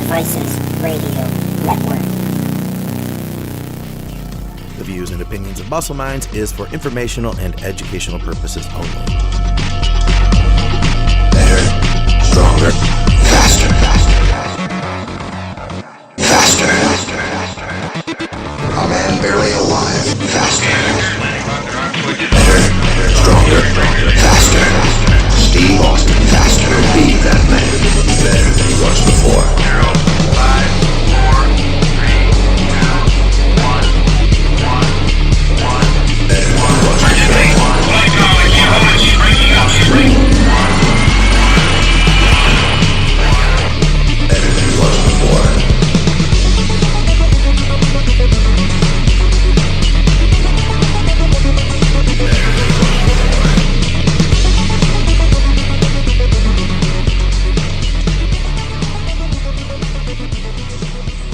Devices Radio Network. The views and opinions of Muscle Minds is for informational and educational purposes only. Better, stronger, faster. A man barely alive, faster. Better, stronger, faster. Steve Austin, faster. Be that man. Better than he was before. 0, 5, 4, 3, 2, 1, 1. Better than he was before.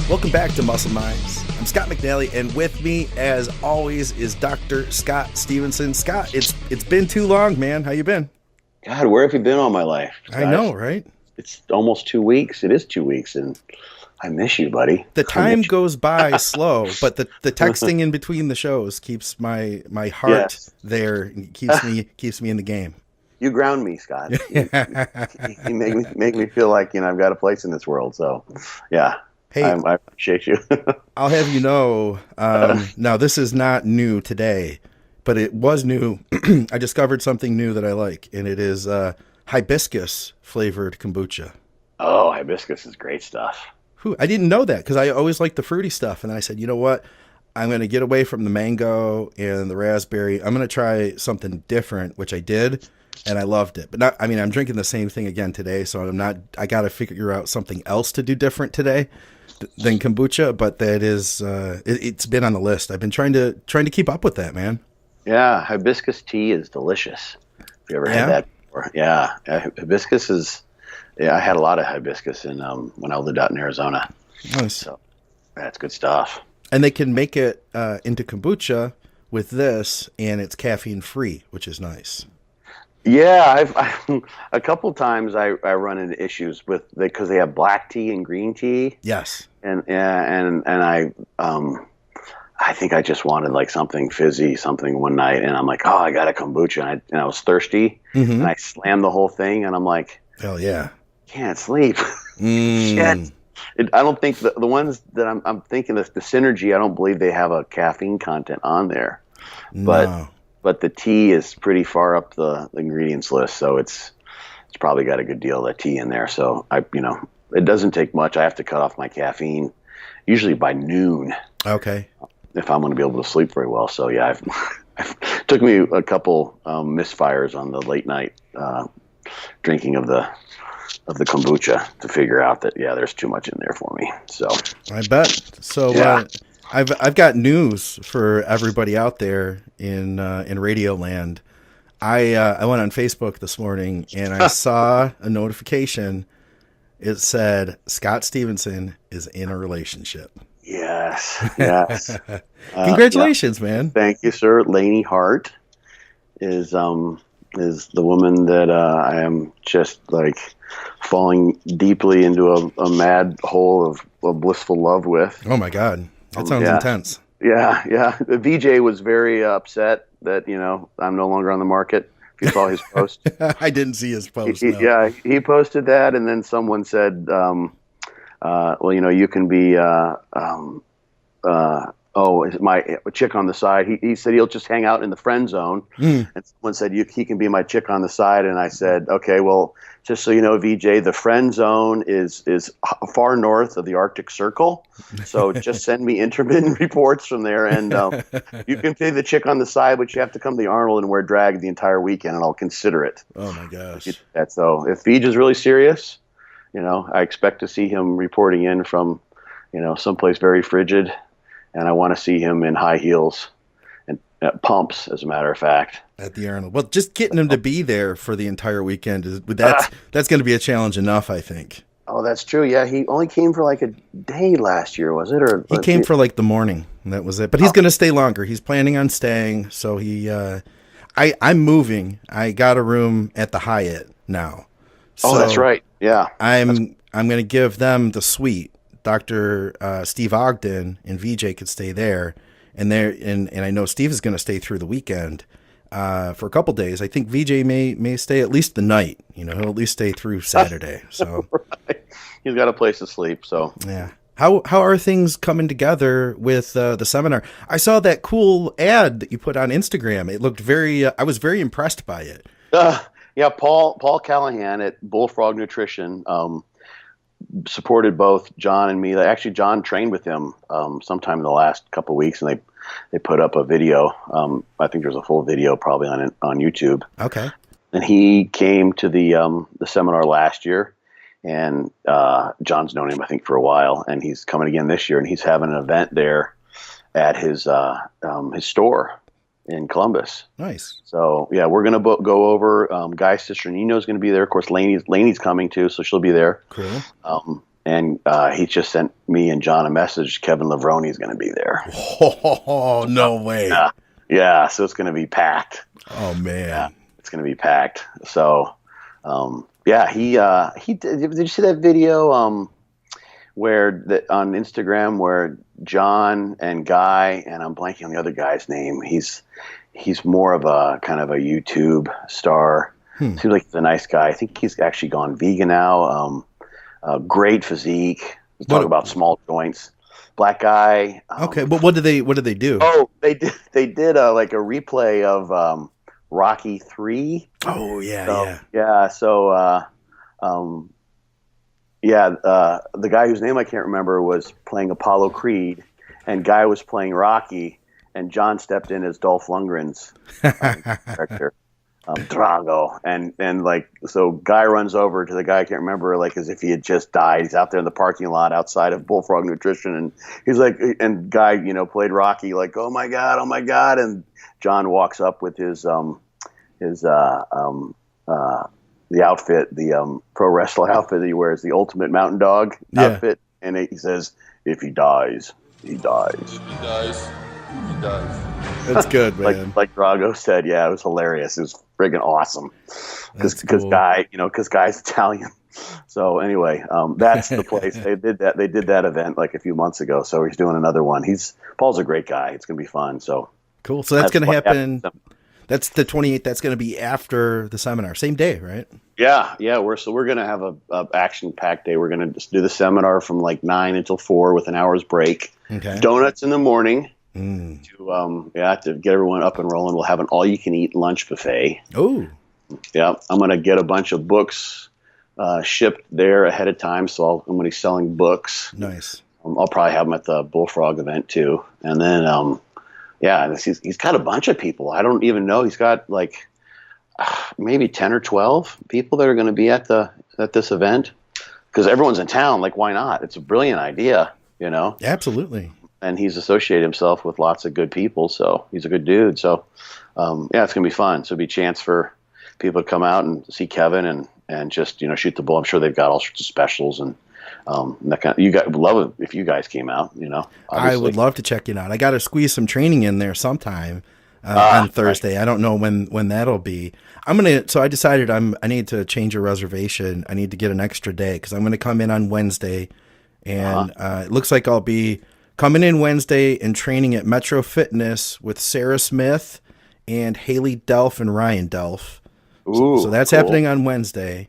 Welcome back to Muscle Minds. I'm Scott McNally, and with me, as always, is Dr. Scott Stevenson. Scott, it's been too long, man. How you been? God, where have you been all my life? I know, right? It's almost 2 weeks. It is 2 weeks, and I miss you, buddy. The time goes by slow, but the texting in between the shows keeps my heart there, and keeps me in the game. You ground me, Scott. you make me feel like I've got a place in this world. So, yeah. Hey, I appreciate you. I'll have you know, now this is not new today, but it was new. I discovered something new that I like, and it is hibiscus flavored kombucha. Oh, hibiscus is great stuff. I didn't know that because I always like the fruity stuff. And then I said, you know what? I'm going to get away from the mango and the raspberry. I'm going to try something different, which I did, and I loved it. But I'm drinking the same thing again today, so I got to figure out something else to do different today than kombucha, but that is it's been on the list. I've been trying to keep up with that, man. Yeah, hibiscus tea is delicious. Have you ever had that before? Yeah, hibiscus is. Yeah, I had a lot of hibiscus when I lived out in Arizona. Nice. So that's good stuff. And they can make it into kombucha with this, and it's caffeine free, which is nice. Yeah, I've a couple times I run into issues with because they have black tea and green tea. Yes. And I think I just wanted like something fizzy, something one night, and I'm like, oh, I got a kombucha, and I was thirsty, and I slammed the whole thing, and I'm like, hell yeah, can't sleep. Shit. I don't think the ones that I'm thinking of the Synergy. I don't believe they have a caffeine content on there, but the tea is pretty far up the ingredients list, so it's probably got a good deal of that tea in there. So it doesn't take much. I have to cut off my caffeine usually by noon. Okay. If I'm going to be able to sleep very well. So yeah, it took me a couple misfires on the late night drinking of the kombucha to figure out that there's too much in there for me. So I bet. So I've got news for everybody out there in radio land. I went on Facebook this morning and I saw a notification. It said Scott Stevenson is in a relationship. Yes. Congratulations, man. Thank you, sir. Lainey Hart is the woman that I am just like falling deeply into a mad hole of blissful love with. Oh my God. That sounds intense. Yeah. The VJ was very upset that, I'm no longer on the market. If you saw his post. I didn't see his post. No. Yeah, he posted that, and then someone said, well, you can be, is my chick on the side. He said he'll just hang out in the friend zone. And someone said, he can be my chick on the side. And I said, okay, well, just so you know, VJ, the friend zone is far north of the Arctic Circle. So just send me intermittent reports from there. And you can be the chick on the side, but you have to come to the Arnold and wear drag the entire weekend, and I'll consider it. Oh, my gosh. So if VJ is really serious, I expect to see him reporting in from, someplace very frigid. And I want to see him in high heels and pumps, as a matter of fact. At the Arnold. Well, just getting him to be there for the entire weekend, that's going to be a challenge enough, I think. Oh, that's true. Yeah, he only came for like a day last year, was it? Or he came for like the morning, and that was it. But he's going to stay longer. He's planning on staying. So I'm moving. I got a room at the Hyatt now. So, oh, that's right. Yeah. I'm going to give them the suite. Dr. Steve Ogden and VJ could stay there. And I know Steve is going to stay through the weekend for a couple days. I think VJ may stay at least the night. He'll at least stay through Saturday. So Right. He's got a place to sleep. So yeah. How are things coming together with the seminar? I saw that cool ad that you put on Instagram. It looked I was very impressed by it. Yeah, Paul Callahan at Bullfrog Nutrition supported both John and me. Actually, John trained with him sometime in the last couple of weeks, and they put up a video. I think there's a full video probably on YouTube. Okay. And he came to the seminar last year, and John's known him, I think, for a while, and he's coming again this year, and he's having an event there at his store in Columbus. Nice. So yeah, we're gonna go over. Guy's sister Nino's gonna be there. Of course, Laney's coming too, so she'll be there. Cool. And he just sent me and John a message. Kevin Lavroni's gonna be there. Oh, no way. Yeah. So it's gonna be packed. Oh man. Yeah, it's gonna be packed. So, yeah, he did you see that video? On Instagram where John and Guy, and I'm blanking on the other guy's name. He's more of a kind of a YouTube star. Seems like he's a nice guy. I think he's actually gone vegan now. Great physique. He's talking about small joints. Black guy. Okay, but what did they do? Oh, they did like a replay of Rocky 3. Oh yeah. So the guy whose name I can't remember was playing Apollo Creed, and Guy was playing Rocky, and John stepped in as Dolph Lundgren's character, Drago, and like so Guy runs over to the guy I can't remember, like as if he had just died. He's out there in the parking lot outside of Bullfrog Nutrition, and he's like, and Guy played Rocky like, oh my god, and John walks up with his the outfit, the pro wrestler outfit that he wears, the Ultimate Mountain Dog outfit, and he says, "If he dies, he dies." If he dies, he dies. That's good, man. like Drago said, yeah, it was hilarious. It was friggin' awesome because cool. Guy, because Guy's Italian. So anyway, that's the place. They did that event like a few months ago. So he's doing another one. Paul's a great guy. It's gonna be fun. So cool. So that's gonna happen. That's the 28th. That's going to be after the seminar. Same day, right? Yeah. We're going to have a action-packed day. We're going to just do the seminar from like 9 until 4 with an hour's break. Okay. Donuts in the morning to get everyone up and rolling. We'll have an all-you-can-eat lunch buffet. Oh. Yeah. I'm going to get a bunch of books shipped there ahead of time. So I'm going to be selling books. Nice. I'll probably have them at the Bullfrog event too. And then he's got a bunch of people. I don't even know. He's got like maybe 10 or 12 people that are going to be at this event because everyone's in town. Like, why not? It's a brilliant idea, Absolutely. And he's associated himself with lots of good people, so he's a good dude. So, it's going to be fun. So it'll be a chance for people to come out and see Kevin and just shoot the bull. I'm sure they've got all sorts of specials and. That kind of, you guys would love it if you guys came out. Obviously. I would love to check it out. I got to squeeze some training in there sometime on Thursday. Right. I don't know when that'll be. So I decided I need to change a reservation. I need to get an extra day because I'm going to come in on Wednesday, and it looks like I'll be coming in Wednesday and training at Metro Fitness with Sarah Smith and Haley Delph and Ryan Delph. So that's cool. Happening on Wednesday.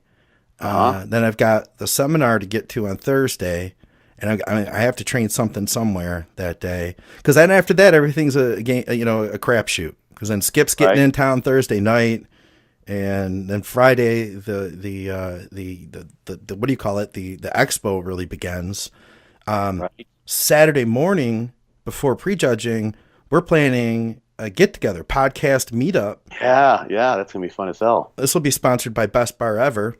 Then I've got the seminar to get to on Thursday, and I have to train something somewhere that day. Because then after that, everything's a crapshoot. Because then Skip's getting in town Thursday night, and then Friday the what do you call it? The expo really begins. Saturday morning before prejudging, we're planning a get together podcast meetup. Yeah, that's gonna be fun as hell. This will be sponsored by Best Bar Ever.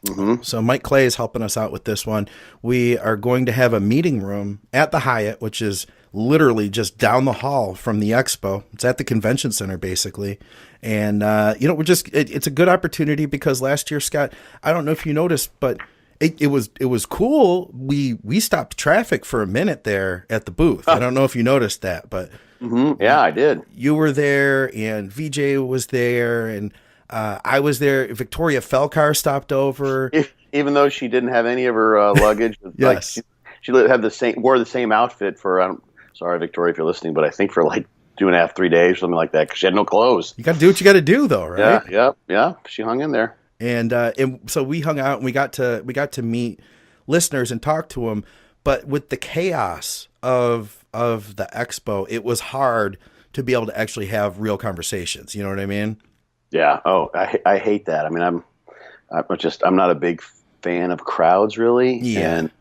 Mm-hmm. So Mike Clay is helping us out with this one. We are going to have a meeting room at the Hyatt, which is literally just down the hall from the expo. It's at the convention center, basically. And, it's a good opportunity because last year, Scott, I don't know if you noticed, but it was cool. We stopped traffic for a minute there at the booth. I don't know if you noticed that, but yeah, I did. You were there and VJ was there and I was there. Victoria Felcar stopped over. even though she didn't have any of her luggage. Like Yes. she had wore the same outfit for. Sorry, Victoria, if you're listening, but I think for like 2.5, 3 days, something like that, because she had no clothes. You got to do what you got to do, though, right? Yeah. She hung in there. And so we hung out and we got to meet listeners and talk to them. But with the chaos of the expo, it was hard to be able to actually have real conversations. You know what I mean? Yeah. Oh, I hate that. I mean, I'm not a big fan of crowds, really. Yeah. And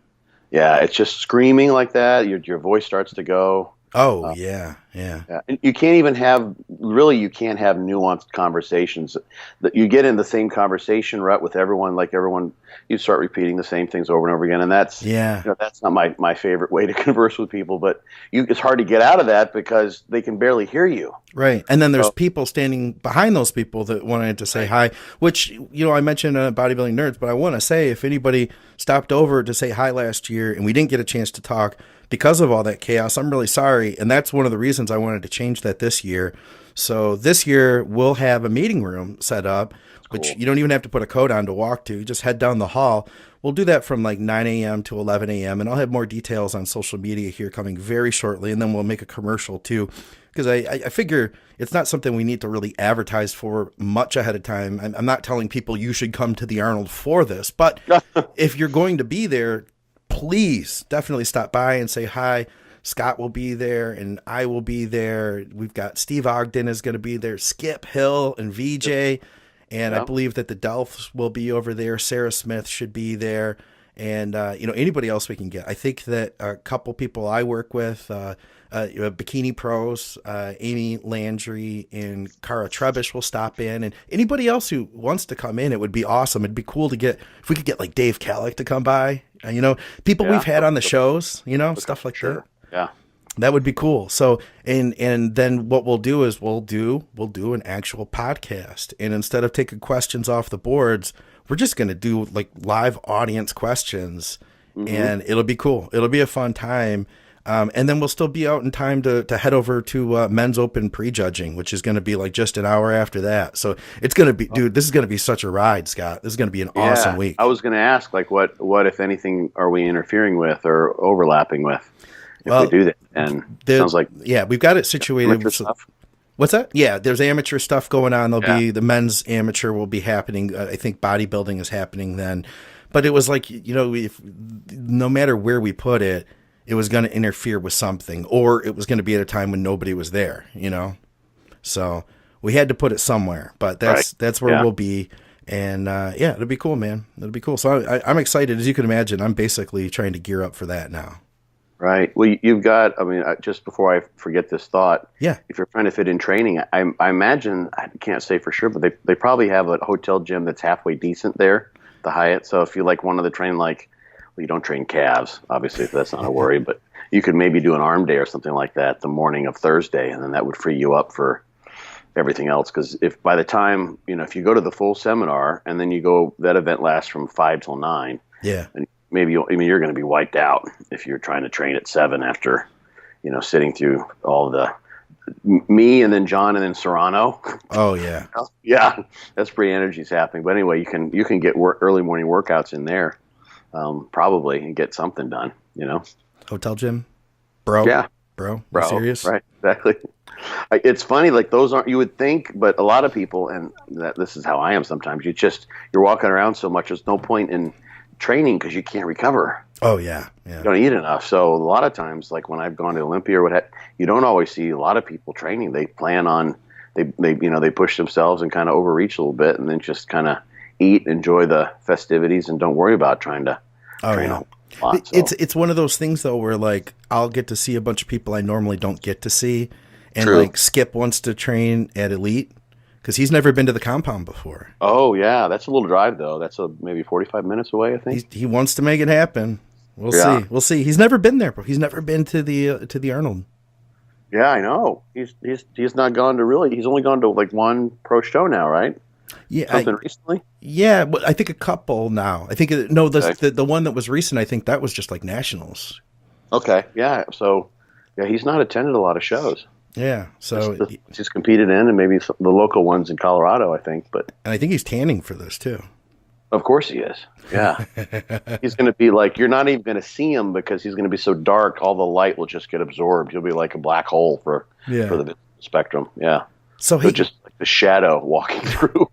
yeah, it's just screaming like that. Your voice starts to go. Oh, yeah. Yeah. And you can't have nuanced conversations that you get in the same conversation rut with everyone. Like everyone, you start repeating the same things over and over again. And that's not my favorite way to converse with people, but it's hard to get out of that because they can barely hear you. Right. And then there's people standing behind those people that wanted to say hi, which, I mentioned Bodybuilding Nerds, but I want to say if anybody stopped over to say hi last year and we didn't get a chance to talk because of all that chaos, I'm really sorry. And that's one of the reasons I wanted to change that this year. So this year we'll have a meeting room set up, which you don't even have to put a code on to walk to. You just head down the hall. We'll do that from like 9 a.m. to 11 a.m. And I'll have more details on social media here coming very shortly. And then we'll make a commercial too, because I figure it's not something we need to really advertise for much ahead of time. I'm not telling people you should come to the Arnold for this, but if you're going to be there, please definitely stop by and say hi. Scott will be there and I will be there. We've got Steve Ogden is going to be there, Skip Hill and VJ. And I believe that the Delphs will be over there. Sarah Smith should be there. And, anybody else we can get. I think that a couple people I work with, Bikini Pros, Amy Landry and Cara Trebish will stop in. And anybody else who wants to come in, it would be awesome. It'd be cool to get, if we could get like Dave Kallick to come by, people we've had on the shows, stuff like that. Yeah. That would be cool. So, and then what we'll do is we'll do an actual podcast. And instead of taking questions off the boards, we're just going to do like live audience questions, and it'll be cool. It'll be a fun time. And then we'll still be out in time to head over to Men's Open prejudging, which is going to be like just an hour after that. So it's going to be, dude, this is going to be such a ride, Scott. This is going to be an awesome week. I was going to ask, like, what, if anything, are we interfering with or overlapping with if we do that? And it sounds like, we've got it situated. What's that? Yeah, there's amateur stuff going on. There'll be the men's amateur will be happening. I think bodybuilding is happening then. But it was like, if no matter where we put it, it was going to interfere with something, or it was going to be at a time when nobody was there, So we had to put it somewhere, but that's where we'll be. And it'll be cool, man. It'll be cool. So I'm excited. As you can imagine, I'm basically trying to gear up for that now. Right. Well, you've got, just before I forget this thought, if you're trying to fit in training, I imagine, I can't say for sure, but they probably have a hotel gym that's halfway decent there, the Hyatt. So if you wanted to train, well, you don't train calves, obviously, if that's not a worry, but you could maybe do an arm day or something like that the morning of Thursday, and then that would free you up for everything else. Because if by the time, if you go to the full seminar and then you go, that event lasts from 5 till 9. Yeah. And maybe you're going to be wiped out if you're trying to train at 7 after, sitting through all the me and then John and then Serrano. Oh yeah. Yeah. That's pretty energy's happening. But anyway, you can get early morning workouts in there. Probably, and get something done, Hotel gym, bro. Yeah, bro. You serious? Right, exactly. It's funny, like those aren't, you would think, but a lot of people, and this is how I am sometimes. You're walking around so much. There's no point in training because you can't recover. Oh yeah. You don't eat enough. So a lot of times, like when I've gone to Olympia or you don't always see a lot of people training. They plan on they push themselves and kind of overreach a little bit, and then just kind of eat, enjoy the festivities, and don't worry about trying to train a lot. So. It's one of those things though where like I'll get to see a bunch of people I normally don't get to see, and True. like Skip wants to train at Elite because he's never been to the compound before. Oh yeah, that's a little drive though. That's maybe 45 minutes away, I think. He wants to make it happen. We'll see. We'll see. He's never been there, bro. He's never been to the Arnold. Yeah, I know. He's not gone to really. He's only gone to like one pro show now, right? Yeah, something recently. Yeah, but I think a couple now. I think the one that was recent. I think that was just like nationals. Okay, yeah. So yeah, he's not attended a lot of shows. Yeah, so he's competed in, and maybe the local ones in Colorado, I think. And I think he's tanning for this too. Of course he is. Yeah. He's going to be like, you're not even going to see him because he's going to be so dark. All the light will just get absorbed. He'll be like a black hole for the spectrum. Yeah. So just like the shadow walking through.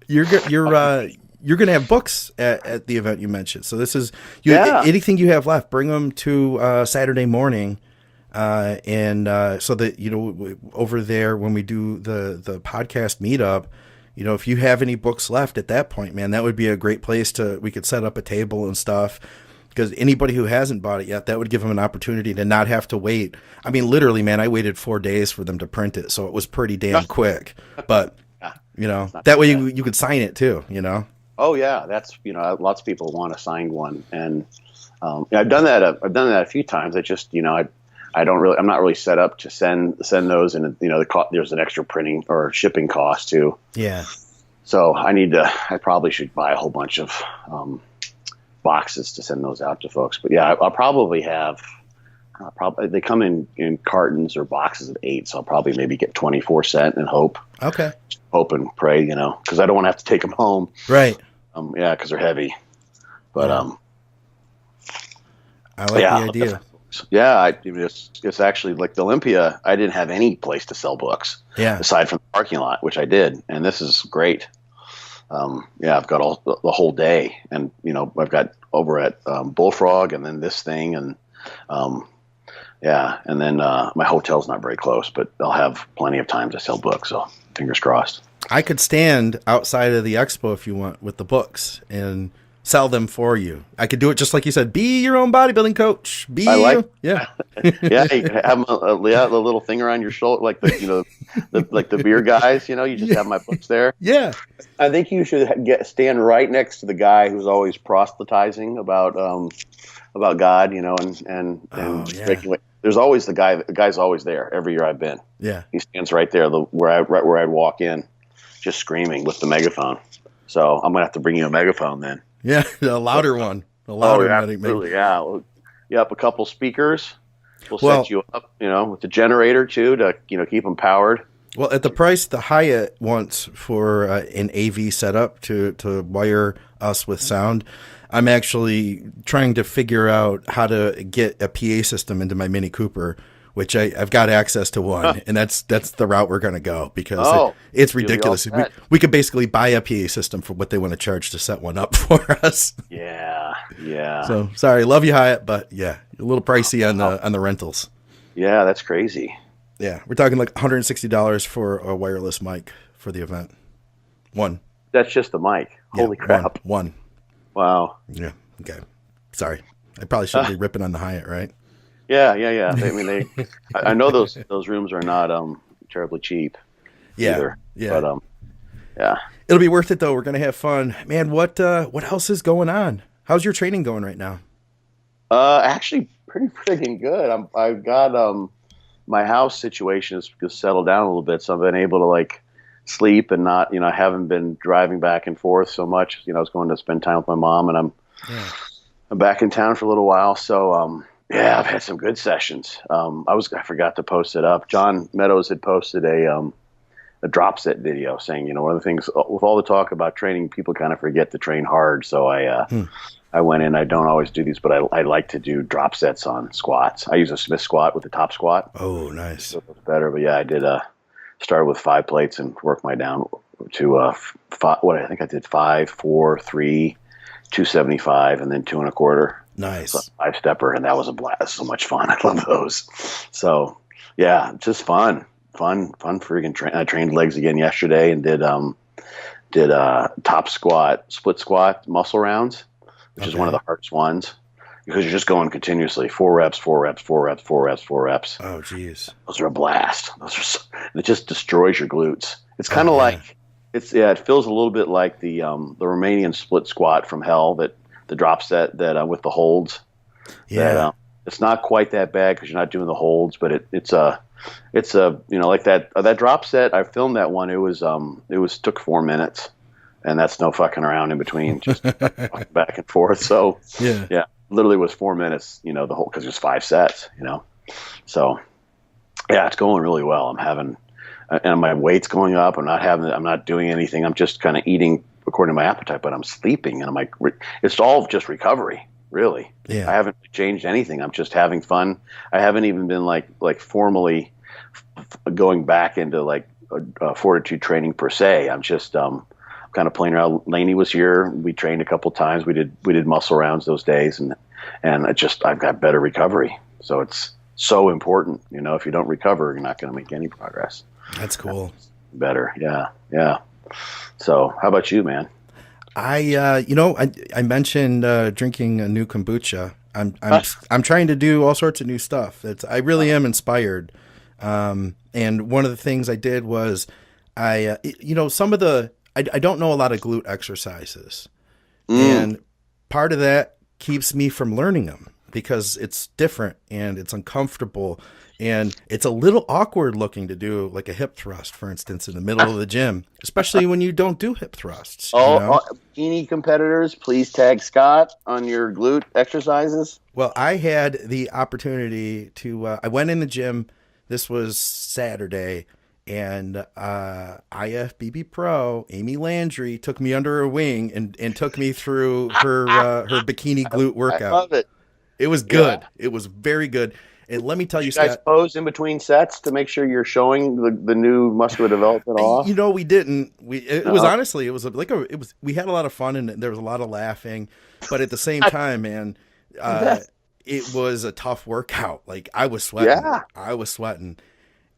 You're going to have books at the event you mentioned. So this is anything you have left, bring them to Saturday morning. So that, over there, when we do the podcast meetup, if you have any books left at that point, man, that would be a great place we could set up a table and stuff, because anybody who hasn't bought it yet, that would give them an opportunity to not have to wait. I mean, literally, man, I waited 4 days for them to print it. So it was pretty damn quick, but that way you could sign it too, Oh yeah. That's, lots of people want a signed one. And, I've done that a few times. I just, I'm not really set up to send those, and there's an extra printing or shipping cost too. Yeah. So I probably should buy a whole bunch of boxes to send those out to folks. But yeah, I'll probably have they come in cartons or boxes of 8, so I'll probably maybe get 24 cent and hope. Okay. Hope and pray, because I don't want to have to take them home. Right. Because they're heavy. But I like the idea. Yeah, it's actually like the Olympia. I didn't have any place to sell books, aside from the parking lot, which I did, and this is great. I've got the whole day, and I've got over at Bullfrog, and then this thing, and and then my hotel's not very close, but I'll have plenty of time to sell books. So fingers crossed. I could stand outside of the expo if you want with the books and sell them for you. I could do it just like you said. Be your own bodybuilding coach. Yeah. Yeah, you can have the little thing around your shoulder, like the beer guys. You just have my books there. Yeah, I think you should stand right next to the guy who's always proselytizing about God. And there's always the guy. The guy's always there every year I've been. Yeah, he stands right there, right where I'd walk in, just screaming with the megaphone. So I'm gonna have to bring you a megaphone then. Yeah, a louder one. Absolutely. Yeah. Yep, a couple speakers. We'll set you up, with the generator too to, keep them powered. Well, at the price the Hyatt wants for an AV setup to wire us with sound, I'm actually trying to figure out how to get a PA system into my Mini Cooper, which I've got access to one, and that's the route we're going to go, because it's ridiculous. We could basically buy a PA system for what they want to charge to set one up for us. Yeah. So sorry, love you, Hyatt, but a little pricey on the rentals. Yeah, that's crazy. Yeah, we're talking like $160 for a wireless mic for the event. One. That's just the mic. Holy crap. One. Wow. Yeah. Okay. Sorry, I probably shouldn't be ripping on the Hyatt, right? Yeah. I know those rooms are not terribly cheap. Either. Yeah. But it'll be worth it though. We're gonna have fun, man. What else is going on? How's your training going right now? Actually, pretty freaking good. I've got my house situation has settled down a little bit, so I've been able to sleep and not, I haven't been driving back and forth so much. I was going to spend time with my mom, and I'm back in town for a little while, so. I've had some good sessions. I forgot to post it up. John Meadows had posted a drop set video saying, one of the things with all the talk about training, people kind of forget to train hard. So I went in. I don't always do these, but I like to do drop sets on squats. I use a Smith squat with the top squat. Oh, nice. So it's better. But I did started with 5 plates and worked my down to 5. I think I did 5, 4, 3, 275, and then 2 1/4. Nice. So 5-stepper, and that was a blast. So much fun. I love those. So just fun freaking I trained legs again yesterday and did top squat, split squat muscle rounds, which is one of the hardest ones, because you're just going continuously 4 reps, 4 reps, 4 reps, 4 reps, 4 reps. Oh geez, those are a blast. It just destroys your glutes. It's kind of like it feels a little bit like the Romanian split squat from hell, that the drop set that with the holds. It's not quite that bad because you're not doing the holds, but it's like that drop set. I filmed that one. It was took 4 minutes, and that's no fucking around in between, just back and forth. So literally was 4 minutes. The whole, because there's 5 sets. So it's going really well. I'm having, and my weight's going up. I'm not doing anything. I'm just kind of eating according to my appetite, but I'm sleeping, and I'm like, it's all just recovery, really. Yeah. I haven't changed anything. I'm just having fun. I haven't even been like formally going back into like fortitude training per se. I'm just kind of playing around. Laney was here. We trained a couple times. We did muscle rounds those days, and I've got better recovery. So it's so important. You know, if you don't recover, you're not going to make any progress. That's cool. Better. Yeah. So how about you, man? I mentioned drinking a new kombucha. I'm trying to do all sorts of new stuff. I really am inspired. And one of the things I did was I don't know a lot of glute exercises, and part of that keeps me from learning them because it's different and it's uncomfortable and it's a little awkward looking to do like a hip thrust, for instance, in the middle of the gym, especially when you don't do hip thrusts. Bikini competitors, please tag Scott on your glute exercises. Well, I had the opportunity to, I went in the gym. This was Saturday, and IFBB Pro, Amy Landry, took me under her wing and took me through her bikini glute workout. I love it. It was good. Yeah. It was very good. And let me tell you, Scott, guys pose in between sets to make sure you're showing the new muscular development off. You know, we didn't. It was honestly, it was we had a lot of fun and there was a lot of laughing, but at the same time, man, it was a tough workout. Like I was sweating. Yeah. I was sweating.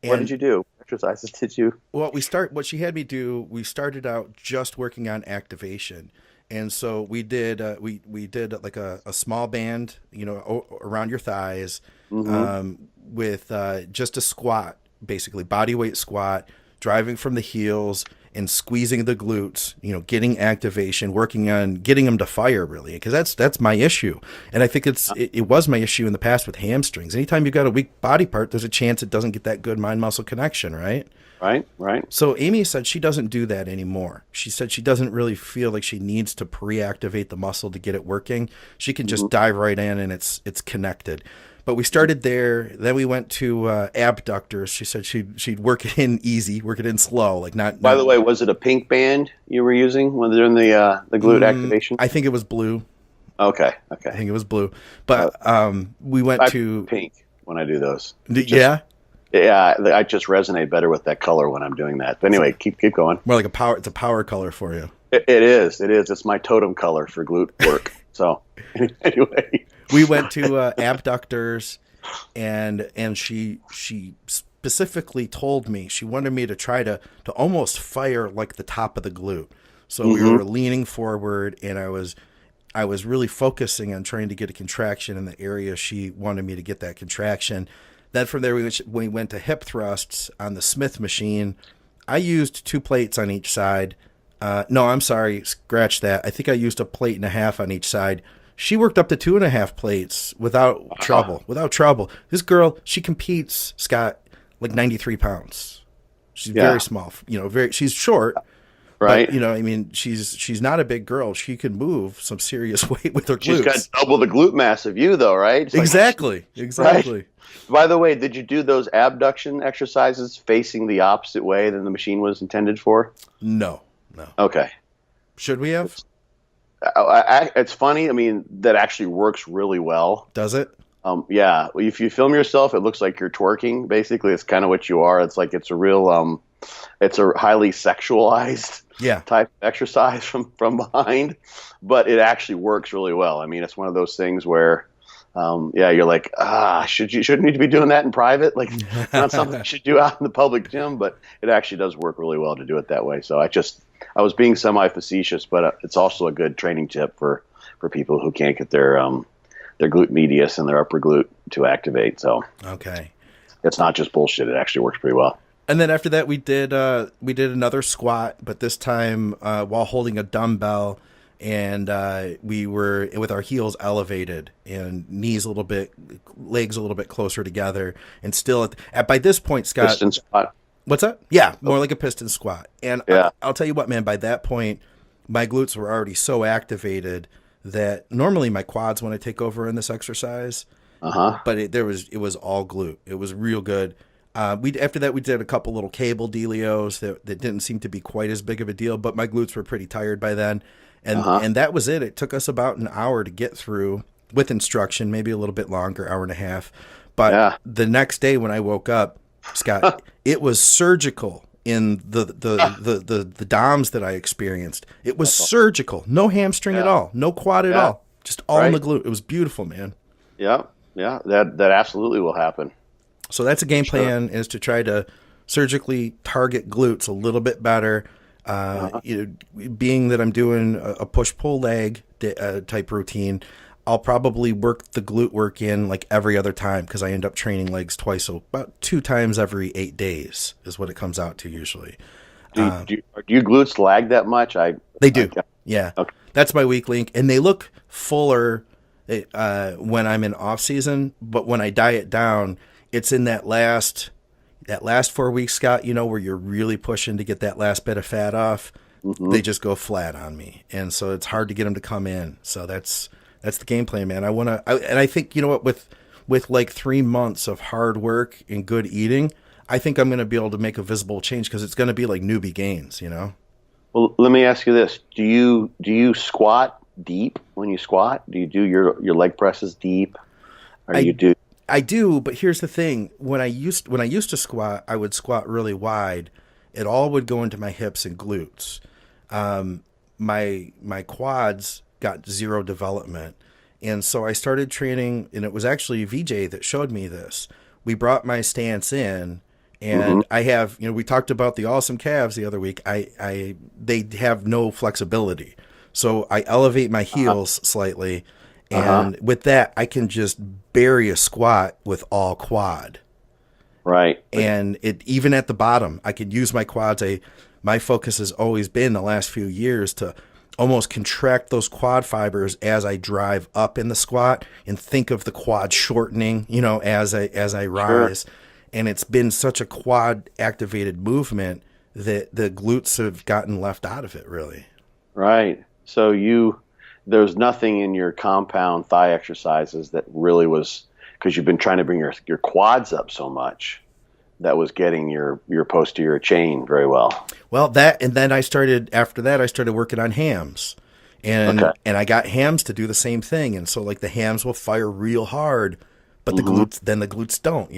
And what did you do? Exercises did you? Well, what she had me do, we started out just working on activation. And so we did like a small band, you know, around your thighs, with just a squat, basically body weight squat, driving from the heels and squeezing the glutes, you know, getting activation, working on getting them to fire really, because that's my issue. And I think it was my issue in the past with hamstrings. Anytime you've got a weak body part, there's a chance it doesn't get that good mind muscle connection, right? Right. So Amy said she doesn't do that anymore. She said she doesn't really feel like she needs to pre-activate the muscle to get it working. She can just dive right in and it's connected. But we started there. Then we went to abductors. She said she'd work it in easy, work it in slow, like not. By the way, was it a pink band you were using when they're in the glute activation? I think it was blue. Okay. I think it was blue. But we went to pink when I do those. Yeah. Yeah, I just resonate better with that color when I'm doing that. But anyway, keep going. More like it's a power color for you. It is. It's my totem color for glute work. So anyway, we went to abductors, and she specifically told me she wanted me to try to almost fire like the top of the glute. So we were leaning forward, and I was really focusing on trying to get a contraction in the area she wanted me to get that contraction. Then from there, we went to hip thrusts on the Smith machine. I used 2 plates on each side. No, I'm sorry. Scratch that. I think I used 1.5 plates on each side. She worked up to 2.5 plates without trouble. Without trouble. This girl, she competes, Scott, like 93 pounds. She's very small. You know, she's short. Right. But, you know, I mean, she's not a big girl. She can move some serious weight with her glutes. She's got double the glute mass of you, though, right? Exactly. Right? By the way, did you do those abduction exercises facing the opposite way than the machine was intended for? No. Okay. Should we have? It's funny. I mean, that actually works really well. Does it? Yeah. If you film yourself, it looks like you're twerking. Basically, it's kind of what you are. It's like it's a real, it's a highly sexualized type of exercise from behind, but it actually works really well. I mean, it's one of those things where, you're like, shouldn't need to be doing that in private? Like, not something you should do out in the public gym, but it actually does work really well to do it that way. So I was being semi-facetious, but it's also a good training tip for people who can't get their glute medius and their upper glute to activate. So okay, it's not just bullshit. It actually works pretty well. And then after that, we did another squat, but this time while holding a dumbbell, and we were with our heels elevated and knees a little bit, legs a little bit closer together, and still by this point, Scott. Piston squat. What's that? Yeah, more like a piston squat. And I'll tell you what, man. By that point, my glutes were already so activated that normally my quads want to take over in this exercise. But it was all glute. It was real good. After that we did a couple little cable dealios that didn't seem to be quite as big of a deal, but my glutes were pretty tired by then. And that was it. It took us about an hour to get through with instruction, maybe a little bit longer, hour and a half. But the next day when I woke up, Scott, it was surgical in the DOMs that I experienced. It was surgical. No hamstring at all. No quad at all. Just all in the glute. It was beautiful, man. Yeah. Yeah. That absolutely will happen. So that's a game plan, is to try to surgically target glutes a little bit better. Being that I'm doing a push-pull leg type routine, I'll probably work the glute work in like every other time, because I end up training legs twice, so about 2 times every 8 days is what it comes out to usually. Do your glutes lag that much? They do. Yeah. Okay. That's my weak link, and they look fuller when I'm in off season, but when I diet down, it's in that last 4 weeks, Scott, where you're really pushing to get that last bit of fat off. Mm-hmm. They just go flat on me. And so it's hard to get them to come in. So that's the game plan, man. I think, with like 3 months of hard work and good eating, I think I'm going to be able to make a visible change, because it's going to be like newbie gains, Well, let me ask you this. Do you squat deep when you squat? Do you do your leg presses deep? I do, but here's the thing. When I used to squat, I would squat really wide. It all would go into my hips and glutes. My quads got zero development. And so I started training, and it was actually VJ that showed me this. We brought my stance in, and I have, we talked about the awesome calves the other week. They have no flexibility. So I elevate my heels slightly. And with that, I can just bury a squat with all quad. Right. And even at the bottom, I could use my quads. My focus has always been the last few years to almost contract those quad fibers as I drive up in the squat, and think of the quad shortening, as I rise. Sure. And it's been such a quad activated movement that the glutes have gotten left out of it, really. Right. So there's nothing in your compound thigh exercises that really was, because you've been trying to bring your quads up so much, that was getting your posterior chain very well. Well, and then after that I started working on hams, and I got hams to do the same thing. And so like the hams will fire real hard, but the glutes don't,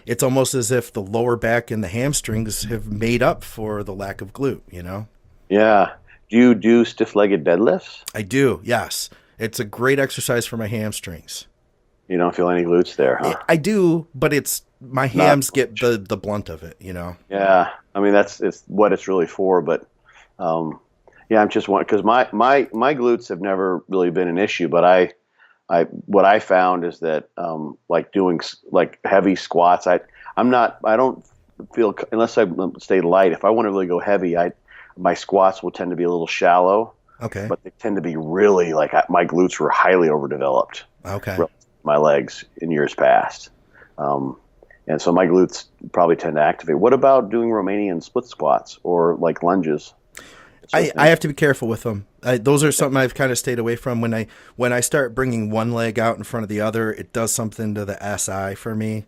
it's almost as if the lower back and the hamstrings have made up for the lack of glute, Yeah. Do you do stiff-legged deadlifts? I do, yes. It's a great exercise for my hamstrings. You don't feel any glutes there, huh? I do, but my hams get the blunt of it, Yeah, I mean it's what it's really for. But I'm just wondering, because my glutes have never really been an issue. But what I found is that like doing like heavy squats, I don't feel, unless I stay light. If I want to really go heavy, my squats will tend to be a little shallow. Okay. But they tend to be really my glutes were highly overdeveloped. Okay. My legs in years past. And so my glutes probably tend to activate. What about doing Romanian split squats or like lunges? I have to be careful with them. Those are something I've kind of stayed away from. When I start bringing one leg out in front of the other, it does something to the SI for me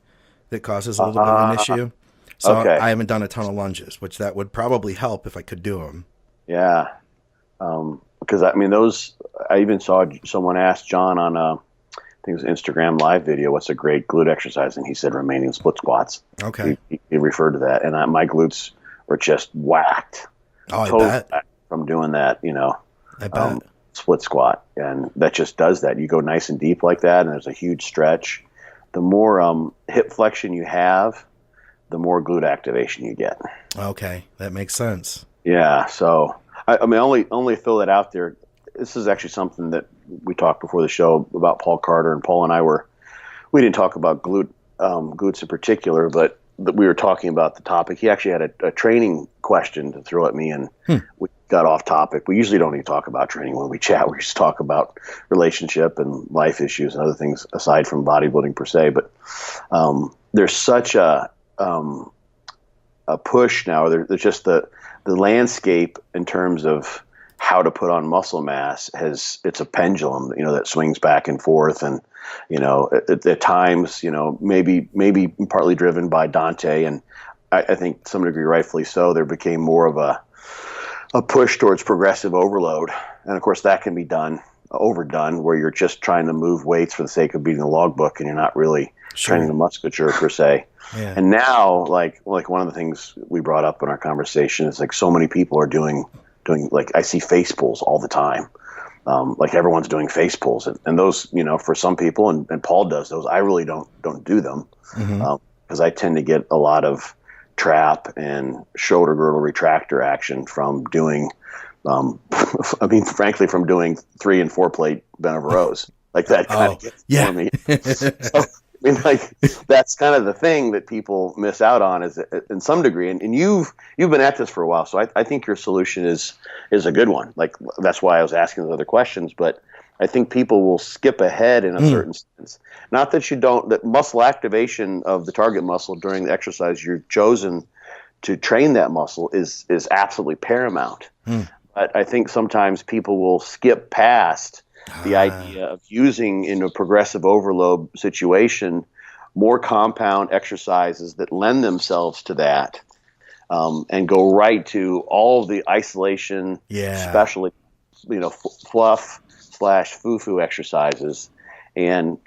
that causes a little bit of an issue. So I haven't done a ton of lunges, which that would probably help if I could do them. Yeah. Because I even saw someone ask John on I think it was Instagram live video, what's a great glute exercise? And he said Romanian split squats. Okay. He referred to that. And my glutes were just whacked. Oh, I bet. Whacked from doing that, I bet. Split squat. And that just does that. You go nice and deep like that, and there's a huge stretch. The more hip flexion you have, the more glute activation you get. Okay, that makes sense. Yeah, so I only throw that out there. This is actually something that we talked before the show about Paul Carter, and Paul and we didn't talk about glutes in particular, but we were talking about the topic. He actually had a training question to throw at me, and we got off topic. We usually don't even talk about training when we chat. We just talk about relationship and life issues and other things aside from bodybuilding per se. But there's such a push now. There's just the landscape in terms of how to put on muscle mass it's a pendulum, that swings back and forth. And, at times, maybe partly driven by Dante. And I think to some degree, rightfully so, there became more of a push towards progressive overload. And of course that can be overdone, where you're just trying to move weights for the sake of beating the logbook and you're not really training the musculature per se. Yeah. And now, like one of the things we brought up in our conversation is like so many people are doing like, I see face pulls all the time. Like everyone's doing face pulls, and those, for some people, and Paul does those. I really don't do them because I tend to get a lot of trap and shoulder girdle retractor action from doing, frankly, from doing 3 and 4 plate bent over rows. Like that kind of gets for me. So, that's kind of the thing that people miss out on, is in some degree. And you've been at this for a while, so I think your solution is a good one. Like, that's why I was asking those other questions. But I think people will skip ahead in a certain sense. Not that that muscle activation of the target muscle during the exercise you've chosen to train that muscle is absolutely paramount. But I think sometimes people will skip past the idea of using, in a progressive overload situation, more compound exercises that lend themselves to that, and go right to all of the isolation, especially, fluff / foo-foo exercises. And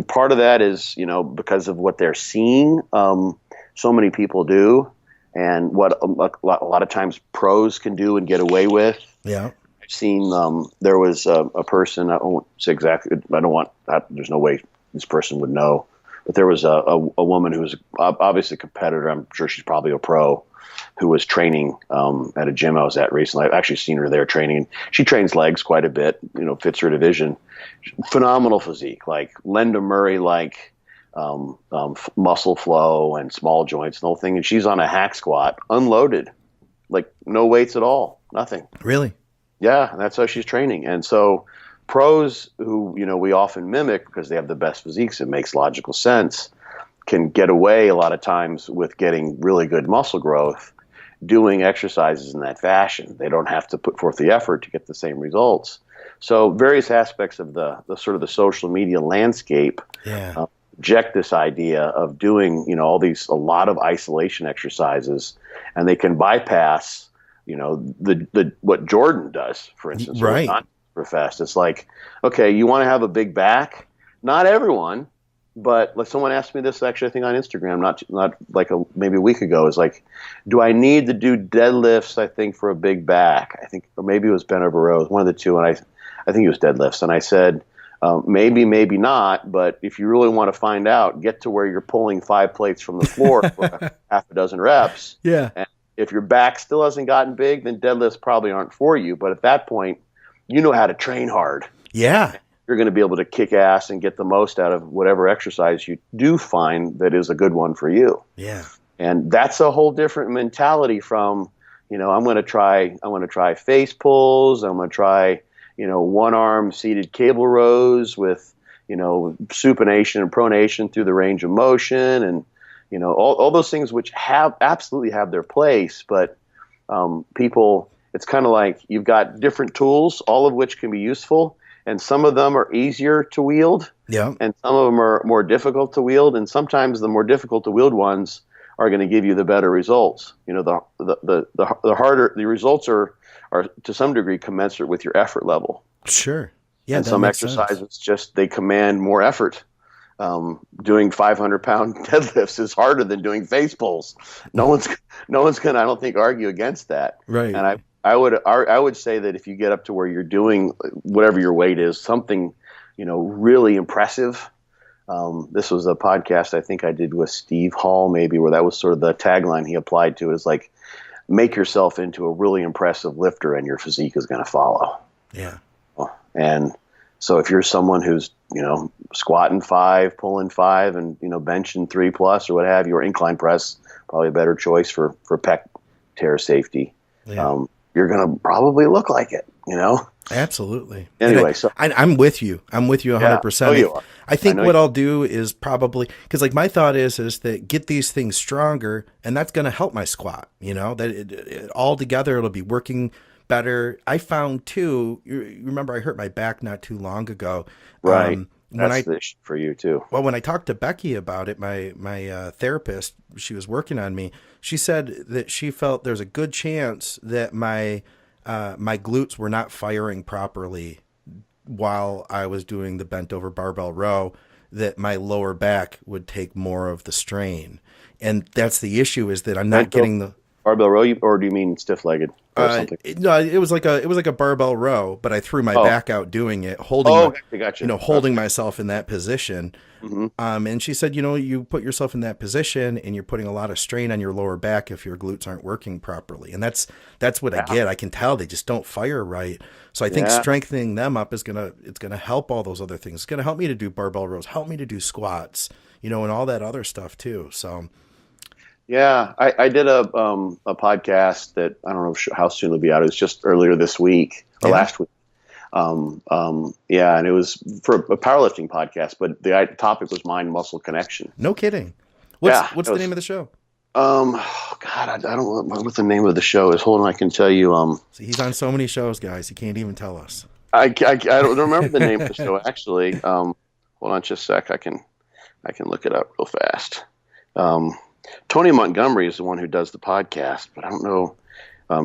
part of that is, because of what they're seeing, so many people do, and what a lot of times pros can do and get away with. Yeah. Seen there was a person, I won't say exactly, I don't want that, there's no way this person would know, but there was a woman who was obviously a competitor. I'm sure she's probably a pro, who was training at a gym I was at recently. I've actually seen her there training. She trains legs quite a bit, fits her division. Phenomenal physique, like Linda Murray, like muscle flow and small joints and the whole thing. And she's on a hack squat, unloaded, like no weights at all, nothing. Really? Yeah, and that's how she's training. And so pros who, we often mimic because they have the best physiques, it makes logical sense, can get away a lot of times with getting really good muscle growth doing exercises in that fashion. They don't have to put forth the effort to get the same results. So various aspects of the sort of the social media landscape reject this idea of doing, a lot of isolation exercises, and they can bypass the what Jordan does, for instance, right? Not professed. It's like, okay, you want to have a big back? Not everyone, but like someone asked me this actually, I think on Instagram, not like maybe a week ago, is like, do I need to do deadlifts? I think for a big back, or maybe it was bent over rows, one of the two, and I think it was deadlifts, and I said, maybe not, but if you really want to find out, get to where you're pulling 5 plates from the floor for half a dozen reps. Yeah. And if your back still hasn't gotten big, then deadlifts probably aren't for you. But at that point, you know how to train hard. Yeah. You're going to be able to kick ass and get the most out of whatever exercise you do find that is a good one for you. Yeah. And that's a whole different mentality from, I'm going to try face pulls. I'm going to try, one arm seated cable rows with, supination and pronation through the range of motion, and all those things which absolutely have their place, but people, it's kind of like you've got different tools, all of which can be useful, and some of them are easier to wield, and some of them are more difficult to wield, and sometimes the more difficult to wield ones are going to give you the better results. The harder the results are to some degree commensurate with your effort level. Sure. Yeah. And some exercises just they command more effort. Doing 500-pound deadlifts is harder than doing face pulls. No one's gonna, I don't think, argue against that. Right. And I would say that if you get up to where you're doing whatever your weight is, something, really impressive. This was a podcast I think I did with Steve Hall, maybe, where that was sort of the tagline he applied to, is like, make yourself into a really impressive lifter and your physique is going to follow. Yeah. And so if you're someone who's, squatting 5, pulling 5, and, benching 3+ or what have you, or incline press, probably a better choice for pec tear safety. Yeah. You're going to probably look like it, Absolutely. Anyway, I'm with you. I'm with you 100%. Oh, you are. I think what I'll do is probably, because like my thought is that get these things stronger, and that's going to help my squat, that all together, it'll be working better. I found too, you remember I hurt my back not too long ago. Right. When That's the issue for you too. Well, when I talked to Becky about it, my therapist, she was working on me. She said that she felt there's a good chance that my glutes were not firing properly while I was doing the bent over barbell row, that my lower back would take more of the strain. And that's the issue, is that I'm not getting the barbell row, or do you mean stiff-legged or something? No, it was like a barbell row, but I threw my back out doing it, holding gotcha. Holding myself in that position. Mm-hmm. And she said, you put yourself in that position and you're putting a lot of strain on your lower back if your glutes aren't working properly. And that's what I get. I can tell they just don't fire right. So I think strengthening them up it's gonna help all those other things. It's gonna help me to do barbell rows, help me to do squats, and all that other stuff too. So. Yeah, I did a podcast that I don't know how soon it'll be out. It was just earlier this week or last week. And it was for a powerlifting podcast, but the topic was mind-muscle connection. No kidding. What's the name of the show? God, I don't know what the name of the show is. Hold on, I can tell you. See, he's on so many shows, guys. He can't even tell us. I don't remember the name of the show actually. Hold on, just a sec. I can look it up real fast. Tony Montgomery is the one who does the podcast, but I don't know.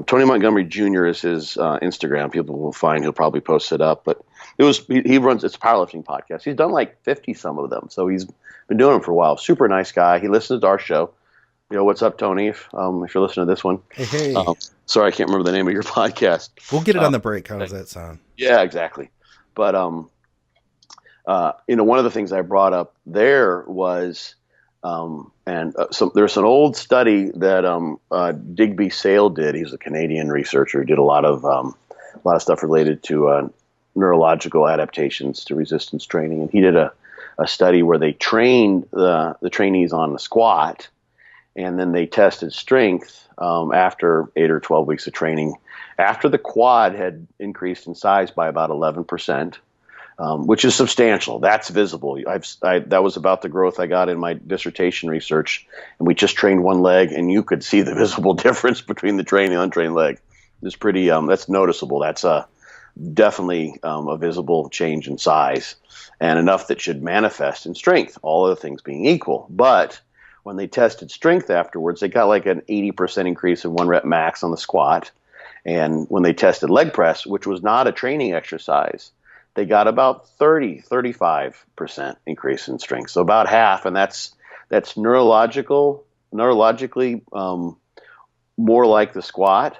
Tony Montgomery Jr. is his Instagram. People will find, he'll probably post it up. But he runs, it's a powerlifting podcast. He's done like 50 some of them, so he's been doing them for a while. Super nice guy. He listens to our show. What's up, Tony? If you're listening to this one, hey. Sorry, I can't remember the name of your podcast. We'll get it on the break. How does that sound? Yeah, exactly. But one of the things I brought up there was. There's an old study that Digby Sale did. He's a Canadian researcher who did a lot of stuff related to neurological adaptations to resistance training. And he did a study where they trained the trainees on the squat, and then they tested strength after 8 or 12 weeks of training. After the quad had increased in size by about 11%. Which is substantial. That's visible. That was about the growth I got in my dissertation research, and we just trained one leg, and you could see the visible difference between the trained and untrained leg. It's pretty. That's noticeable. That's definitely a visible change in size, and enough that should manifest in strength. All other things being equal, but when they tested strength afterwards, they got like an 80% increase in 1 rep max on the squat, and when they tested leg press, which was not a training exercise, they got about 35% increase in strength. So about half, and that's neurologically more like the squat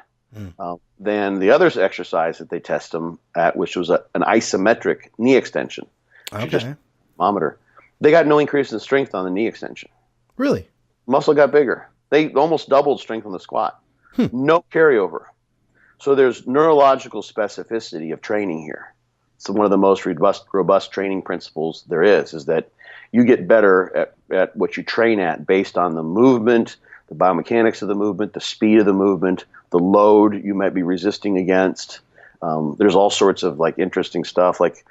than the other exercise that they test them at, which was an isometric knee extension. Okay. Just thermometer. They got no increase in strength on the knee extension. Really? Muscle got bigger. They almost doubled strength on the squat. No carryover. So there's neurological specificity of training here. So one of the most robust training principles there is that you get better at what you train at based on the movement, the biomechanics of the movement, the speed of the movement, the load you might be resisting against. There's all sorts of like interesting stuff, like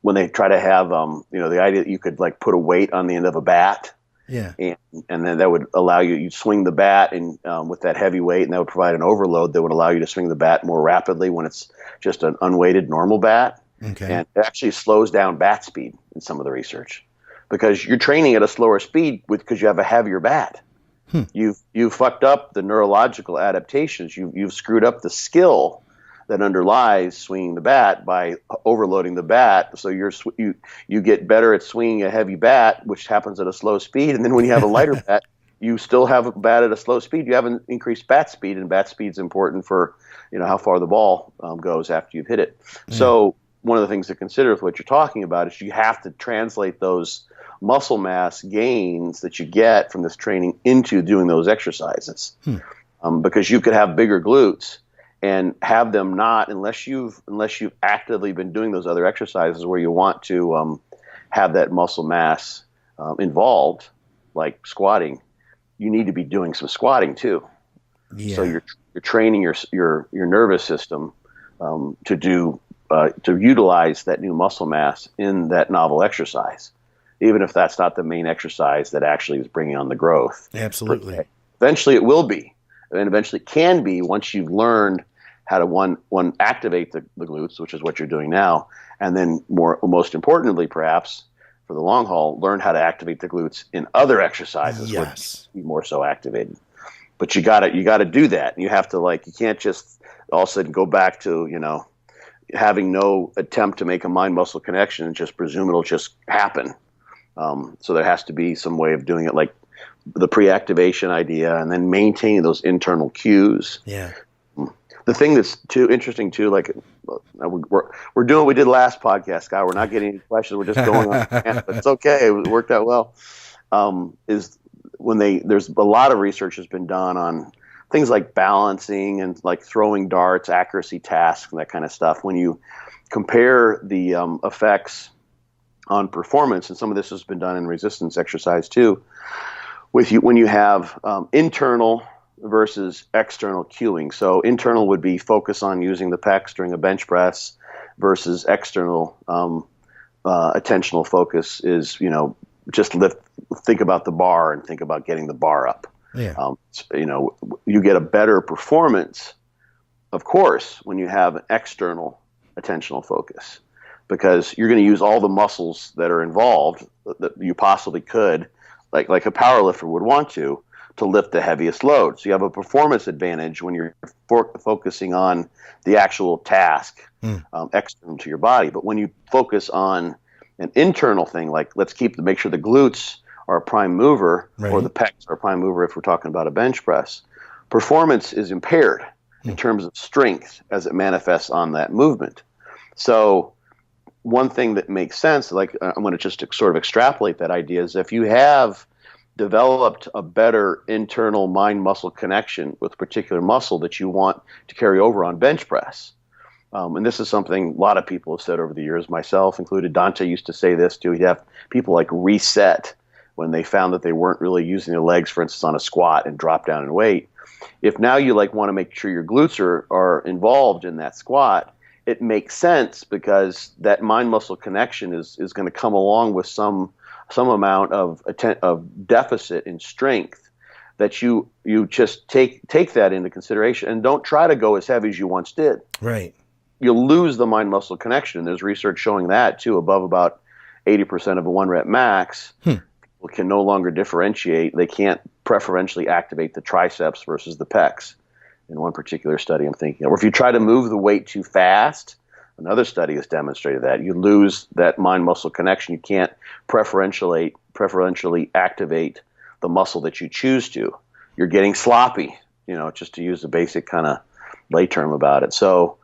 when they try to have the idea that you could like put a weight on the end of a bat. Yeah. And then that would allow you swing the bat and with that heavy weight, and that would provide an overload that would allow you to swing the bat more rapidly when it's just an unweighted normal bat. Okay. And it actually slows down bat speed in some of the research because you're training at a slower speed because you have a heavier bat. You've fucked up the neurological adaptations. You've screwed up the skill that underlies swinging the bat by overloading the bat. So you get better at swinging a heavy bat, which happens at a slow speed. And then when you have a lighter bat, you still have a bat at a slow speed. You haven't increased bat speed, and bat speed is important for how far the ball goes after you've hit it. So one of the things to consider with what you're talking about is you have to translate those muscle mass gains that you get from this training into doing those exercises. Because you could have bigger glutes and have them not, unless you've actively been doing those other exercises where you want to have that muscle mass involved, like squatting, you need to be doing some squatting too. Yeah. So you're training your nervous system to utilize that new muscle mass in that novel exercise, even if that's not the main exercise that actually is bringing on the growth. Absolutely. Eventually it will be, and eventually it can be once you've learned how to one activate the glutes, which is what you're doing now, and then most importantly, perhaps for the long haul, learn how to activate the glutes in other exercises where be more so activated. But you got to do that. You have to you can't just all of a sudden go back to having no attempt to make a mind muscle connection and just presume it'll just happen. So there has to be some way of doing it, like the pre-activation idea, and then maintaining those internal cues. Yeah. The thing that's too interesting too, like we're doing what we did last podcast, Scott. We're not getting any questions. We're just going on. But it's okay. It worked out well. Is when there's a lot of research has been done on things like balancing and like throwing darts, accuracy tasks, and that kind of stuff. When you compare the effects on performance, and some of this has been done in resistance exercise too, when you have internal versus external cueing. So internal would be focus on using the pecs during a bench press, versus external attentional focus is just think about the bar and think about getting the bar up. Yeah. You get a better performance, of course, when you have an external attentional focus, because you're going to use all the muscles that are involved that you possibly could, like a power lifter would want to lift the heaviest load. So you have a performance advantage when you're focusing on the actual task external to your body. But when you focus on an internal thing, like make sure the glutes are a prime mover, or the pecs are a prime mover if we're talking about a bench press, performance is impaired in terms of strength as it manifests on that movement. So one thing that makes sense, like I'm going to just sort of extrapolate that idea, is if you have developed a better internal mind-muscle connection with a particular muscle that you want to carry over on bench press. And this is something a lot of people have said over the years, myself included. Dante used to say this too. He'd have people like reset when they found that they weren't really using their legs, for instance, on a squat, and drop down in weight. If now you want to make sure your glutes are involved in that squat, it makes sense, because that mind-muscle connection is going to come along with some amount of deficit in strength, that you just take that into consideration, and don't try to go as heavy as you once did. Right. You'll lose the mind-muscle connection. There's research showing that too. Above about 80% of a 1 rep max, people can no longer differentiate. They can't preferentially activate the triceps versus the pecs. In one particular study I'm thinking of. Or if you try to move the weight too fast, another study has demonstrated that you lose that mind-muscle connection. You can't preferentially activate the muscle that you choose to. You're getting sloppy, just to use the basic kind of lay term about it. So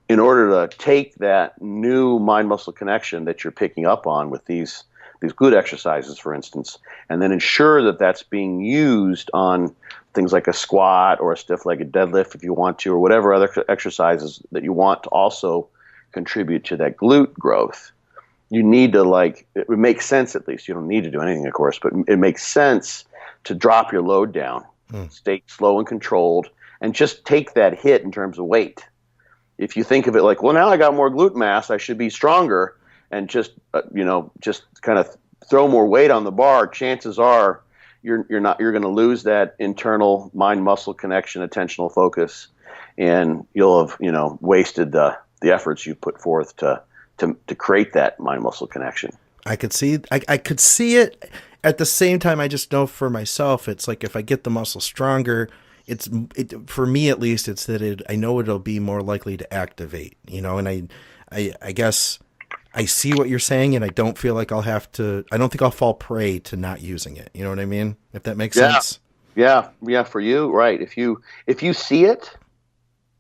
in order to take that new mind-muscle connection that you're picking up on with these glute exercises, for instance, and then ensure that that's being used on things like a squat or a stiff-legged deadlift if you want to, or whatever other exercises that you want to also contribute to that glute growth, you need to it makes sense, at least. You don't need to do anything, of course, but it makes sense to drop your load down, stay slow and controlled, and just take that hit in terms of weight. If you think of it like, well, now I got more glute mass, I should be stronger, and just kind of throw more weight on the bar, chances are you're going to lose that internal mind-muscle connection, attentional focus, and you'll have wasted the efforts you put forth to create that mind-muscle connection. I could see it. At the same time, I just know for myself, it's like if I get the muscle stronger, for me at least, it's that I know it'll be more likely to activate. And I guess I see what you're saying, and I don't feel like I don't think I'll fall prey to not using it. You know what I mean? If that makes sense. Yeah. For you, right. If you see it,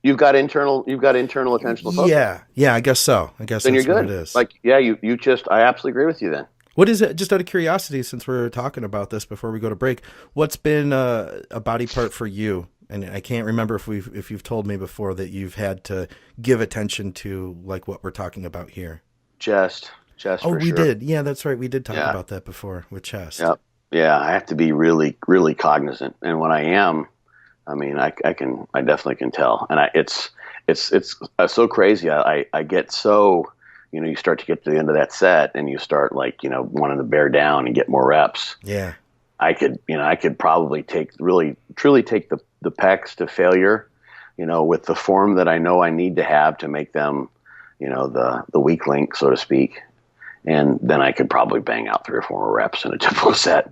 you've got internal attentional focus. Yeah, I guess so. I guess then that's you're good. What it is. I absolutely agree with you then. What is it, just out of curiosity, since we're talking about this before we go to break, what's been a body part for you? And I can't remember if you've told me before that you've had to give attention to, like what we're talking about here. Chest. Oh, we did. Yeah, that's right. We did talk about that before with chest. Yep. Yeah, I have to be really, really cognizant. And when I am, I definitely can tell. And it's so crazy. I get so, you start to get to the end of that set and you start wanting to bear down and get more reps. Yeah. I could probably truly take the pecs to failure, with the form that I know I need to have to make them, the weak link, so to speak. And then I could probably bang out 3 or 4 more reps in a typical set.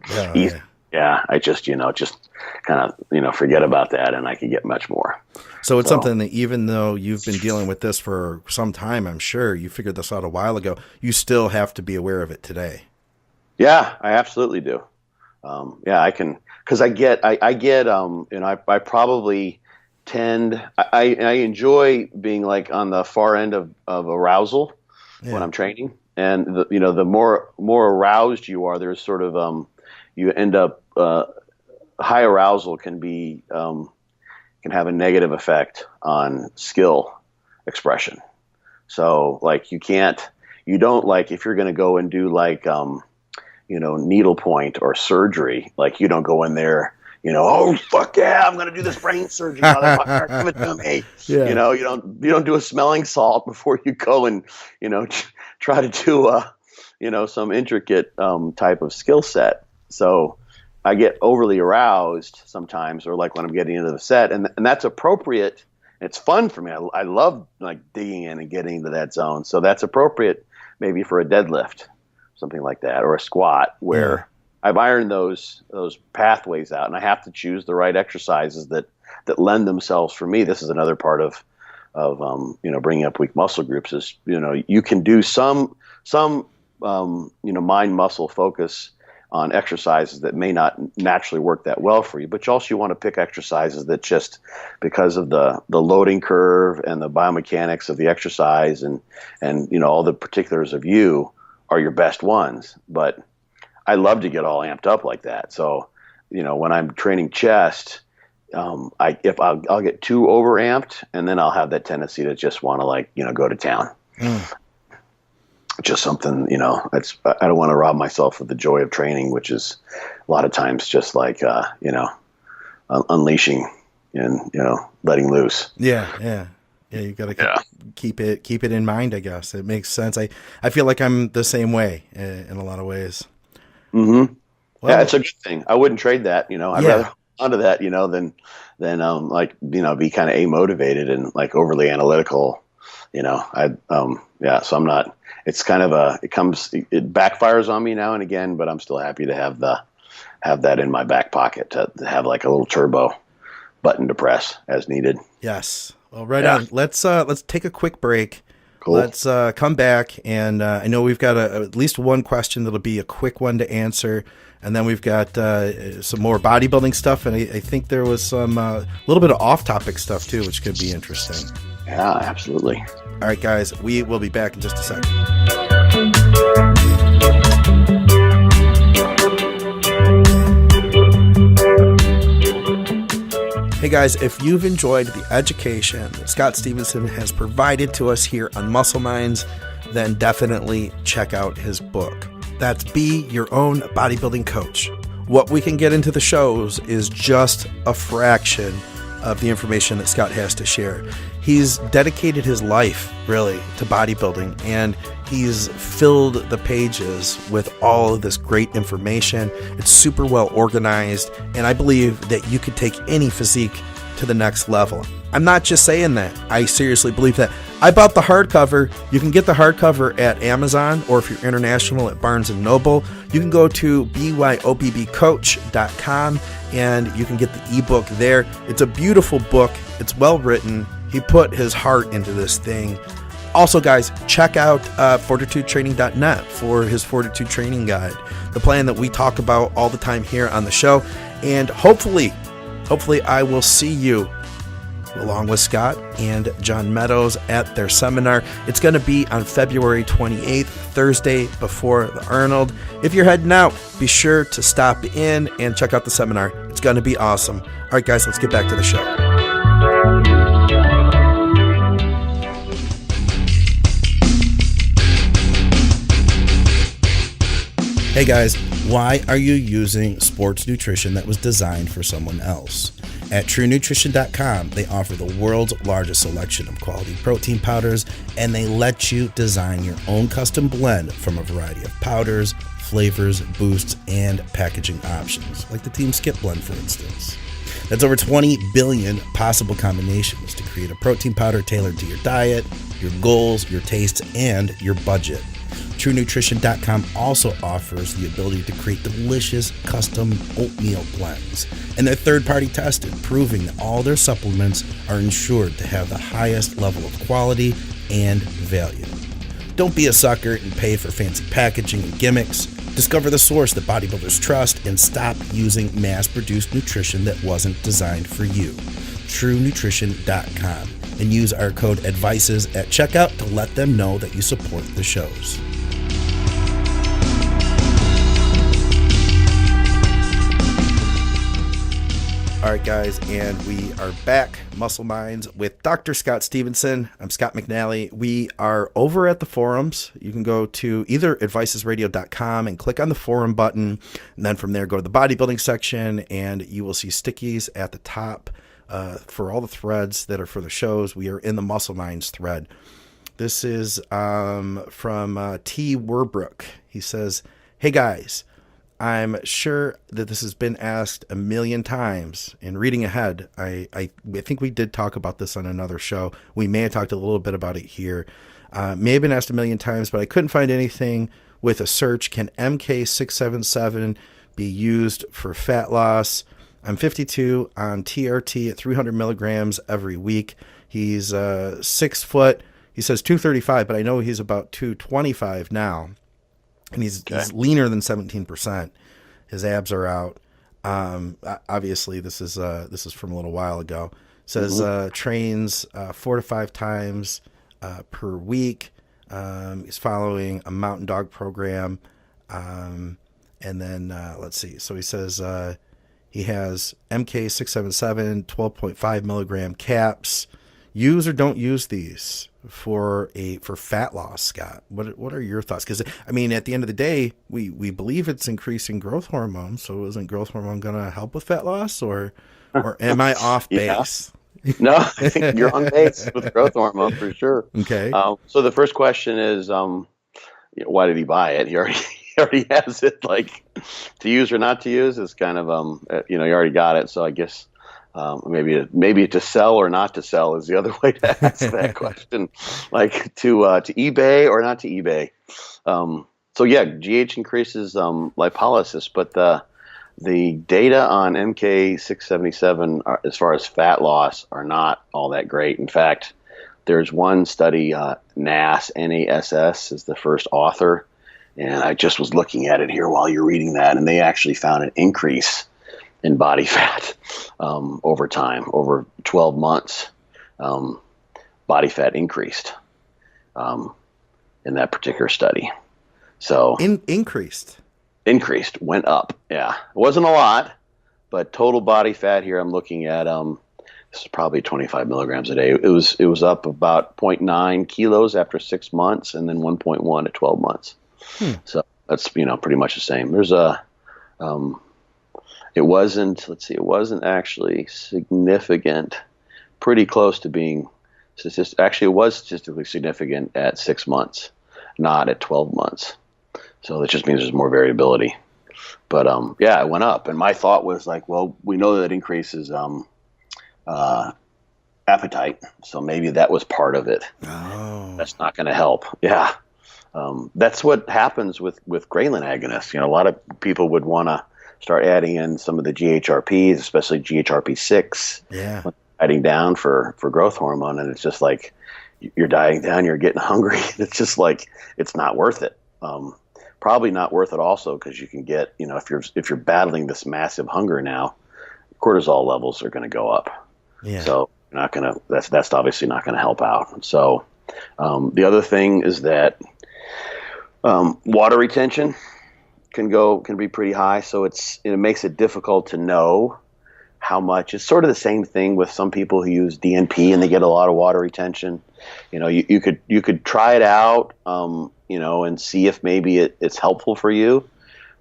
Yeah, I just, just kind of, forget about that, and I could get much more. So it's something that even though you've been dealing with this for some time, I'm sure you figured this out a while ago, you still have to be aware of it today. Yeah, I absolutely do. I can, because I probably tend, I enjoy being like on the far end of arousal when I'm training. And the more aroused you are, there's sort of, you end up, high arousal can have a negative effect on skill expression. So like you don't like, if you're going to go and do like, needlepoint or surgery, like you don't go in there, oh fuck yeah, I'm going to do this brain surgery, motherfucker, give it to me. Yeah. You don't do a smelling salt before you go and, try to do some intricate type of skill set. So I get overly aroused sometimes, or like when I'm getting into the set, and that's appropriate. It's fun for me. I love like digging in and getting into that zone. So that's appropriate maybe for a deadlift, something like that, or a squat, where I've ironed those pathways out, and I have to choose the right exercises that lend themselves for me. This is another part of bringing up weak muscle groups is, you can do some mind muscle focus on exercises that may not naturally work that well for you, but you want to pick exercises that just because of the loading curve and the biomechanics of the exercise and all the particulars of you are your best ones. But I love to get all amped up like that. So, when I'm training chest, I'll get too overamped, and then I'll have that tendency to just want to go to town. Just something, I don't want to rob myself of the joy of training, which is a lot of times just like, unleashing and, letting loose. Yeah. You got to keep it in mind, I guess. It makes sense. I feel like I'm the same way in a lot of ways. Mm-hmm. Well, yeah, it's a good thing. I wouldn't trade that, I'd rather hold on to that, than be kind of amotivated and like overly analytical, so I'm not. It's kind of it backfires on me now and again, but I'm still happy to have that in my back pocket to have like a little turbo button to press as needed. Yes. Well, right on. Let's take a quick break. Cool. Let's come back, and I know we've got at least one question that'll be a quick one to answer, and then we've got some more bodybuilding stuff, and I think there was some little bit of off-topic stuff too, which could be interesting. Yeah, absolutely. All right, guys, we will be back in just a second. Hey guys, if you've enjoyed the education that Scott Stevenson has provided to us here on Muscle Minds, then definitely check out his book. That's Be Your Own Bodybuilding Coach. What we can get into the shows is just a fraction of the information that Scott has to share. He's dedicated his life, really, to bodybuilding, and he's filled the pages with all of this great information. It's super well organized, and I believe that you could take any physique to the next level. I'm not just saying that. I seriously believe that. I bought the hardcover. You can get the hardcover at Amazon, or if you're international, at Barnes & Noble. You can go to byobbcoach.com, and you can get the ebook there. It's a beautiful book. It's well written. He put his heart into this thing. Also, guys, check out fortitudetraining.net for his Fortitude Training Guide, the plan that we talk about all the time here on the show. And hopefully I will see you along with Scott and John Meadows at their seminar. It's going to be on February 28th, Thursday before the Arnold. If you're heading out, be sure to stop in and check out the seminar. It's going to be awesome. All right, guys, let's get back to the show. Hey guys, why are you using sports nutrition that was designed for someone else? At TrueNutrition.com, they offer the world's largest selection of quality protein powders, and they let you design your own custom blend from a variety of powders, flavors, boosts, and packaging options, like the Team Skip blend, for instance. That's over 20 billion possible combinations to create a protein powder tailored to your diet, your goals, your tastes, and your budget. TrueNutrition.com also offers the ability to create delicious custom oatmeal blends. And they're third-party tested, proving that all their supplements are ensured to have the highest level of quality and value. Don't be a sucker and pay for fancy packaging and gimmicks. Discover the source that bodybuilders trust and stop using mass-produced nutrition that wasn't designed for you. TrueNutrition.com. And use our code ADVICES at checkout to let them know that you support the shows. All right, guys, and we are back, Muscle Minds, with Dr. Scott Stevenson. I'm Scott McNally. We are over at the forums. You can go to either advicesradio.com and click on the forum button, and then from there go to the bodybuilding section, and you will see stickies at the top for all the threads that are for the shows. We are in the Muscle Minds thread. This is from T. Werbrook. He says, "Hey, guys. I'm sure that this has been asked a million times. In reading ahead, I think we did talk about this on another show. We may have talked a little bit about it here. May have been asked a million times, but I couldn't find anything with a search. Can MK677 be used for fat loss? I'm 52 on TRT at 300 milligrams every week. He's 6 foot. He says 235, but I know he's about 225 now. And he's leaner than 17%. His abs are out. Obviously, this is from a little while ago. Says trains 4 to 5 times per week. He's following a mountain dog program. And then let's see. So he says he has MK677, 12.5 milligram caps. Use or don't use these for fat loss, Scott? What are your thoughts? Because I mean, at the end of the day, we believe it's increasing growth hormone. So isn't growth hormone going to help with fat loss, or am I off base? No, I think you're on base with growth hormone for sure. Okay. So the first question is, why did he buy it? He already has it. Like, to use or not to use is kind of he already got it. So I guess. Maybe to sell or not to sell is the other way to ask that question. Like to eBay or not to eBay. So yeah, GH increases lipolysis, but the data on MK677 as far as fat loss are not all that great. In fact, there's one study, NASS is the first author, and I just was looking at it here while you're reading that, and they actually found an increase in body fat over time, over 12 months. Body fat increased in that particular study. So increased, went up. Yeah, it wasn't a lot, but total body fat here I'm looking at. This is probably 25 milligrams a day. It was up about 0.9 kilos after 6 months, and then 1.1 at 12 months. So that's pretty much the same. There's a It wasn't actually significant, pretty close to being, actually it was statistically significant at 6 months, not at 12 months. So that just means there's more variability. But it went up. And my thought was like, well, we know that increases appetite. So maybe that was part of it. Oh. That's not going to help. Yeah. That's what happens with ghrelin agonists. A lot of people would want to start adding in some of the GHRPs, especially GHRP6. Yeah. Dieting down for growth hormone, and it's just like you're dieting down, you're getting hungry. It's just like it's not worth it. Probably not worth it also because you can get, if you're battling this massive hunger now, cortisol levels are going to go up. Yeah. So that's obviously not going to help out. So the other thing is that water retention can be pretty high, so it makes it difficult to know how much. It's sort of the same thing with some people who use DNP and they get a lot of water retention. You could try it out, and see if maybe it's helpful for you,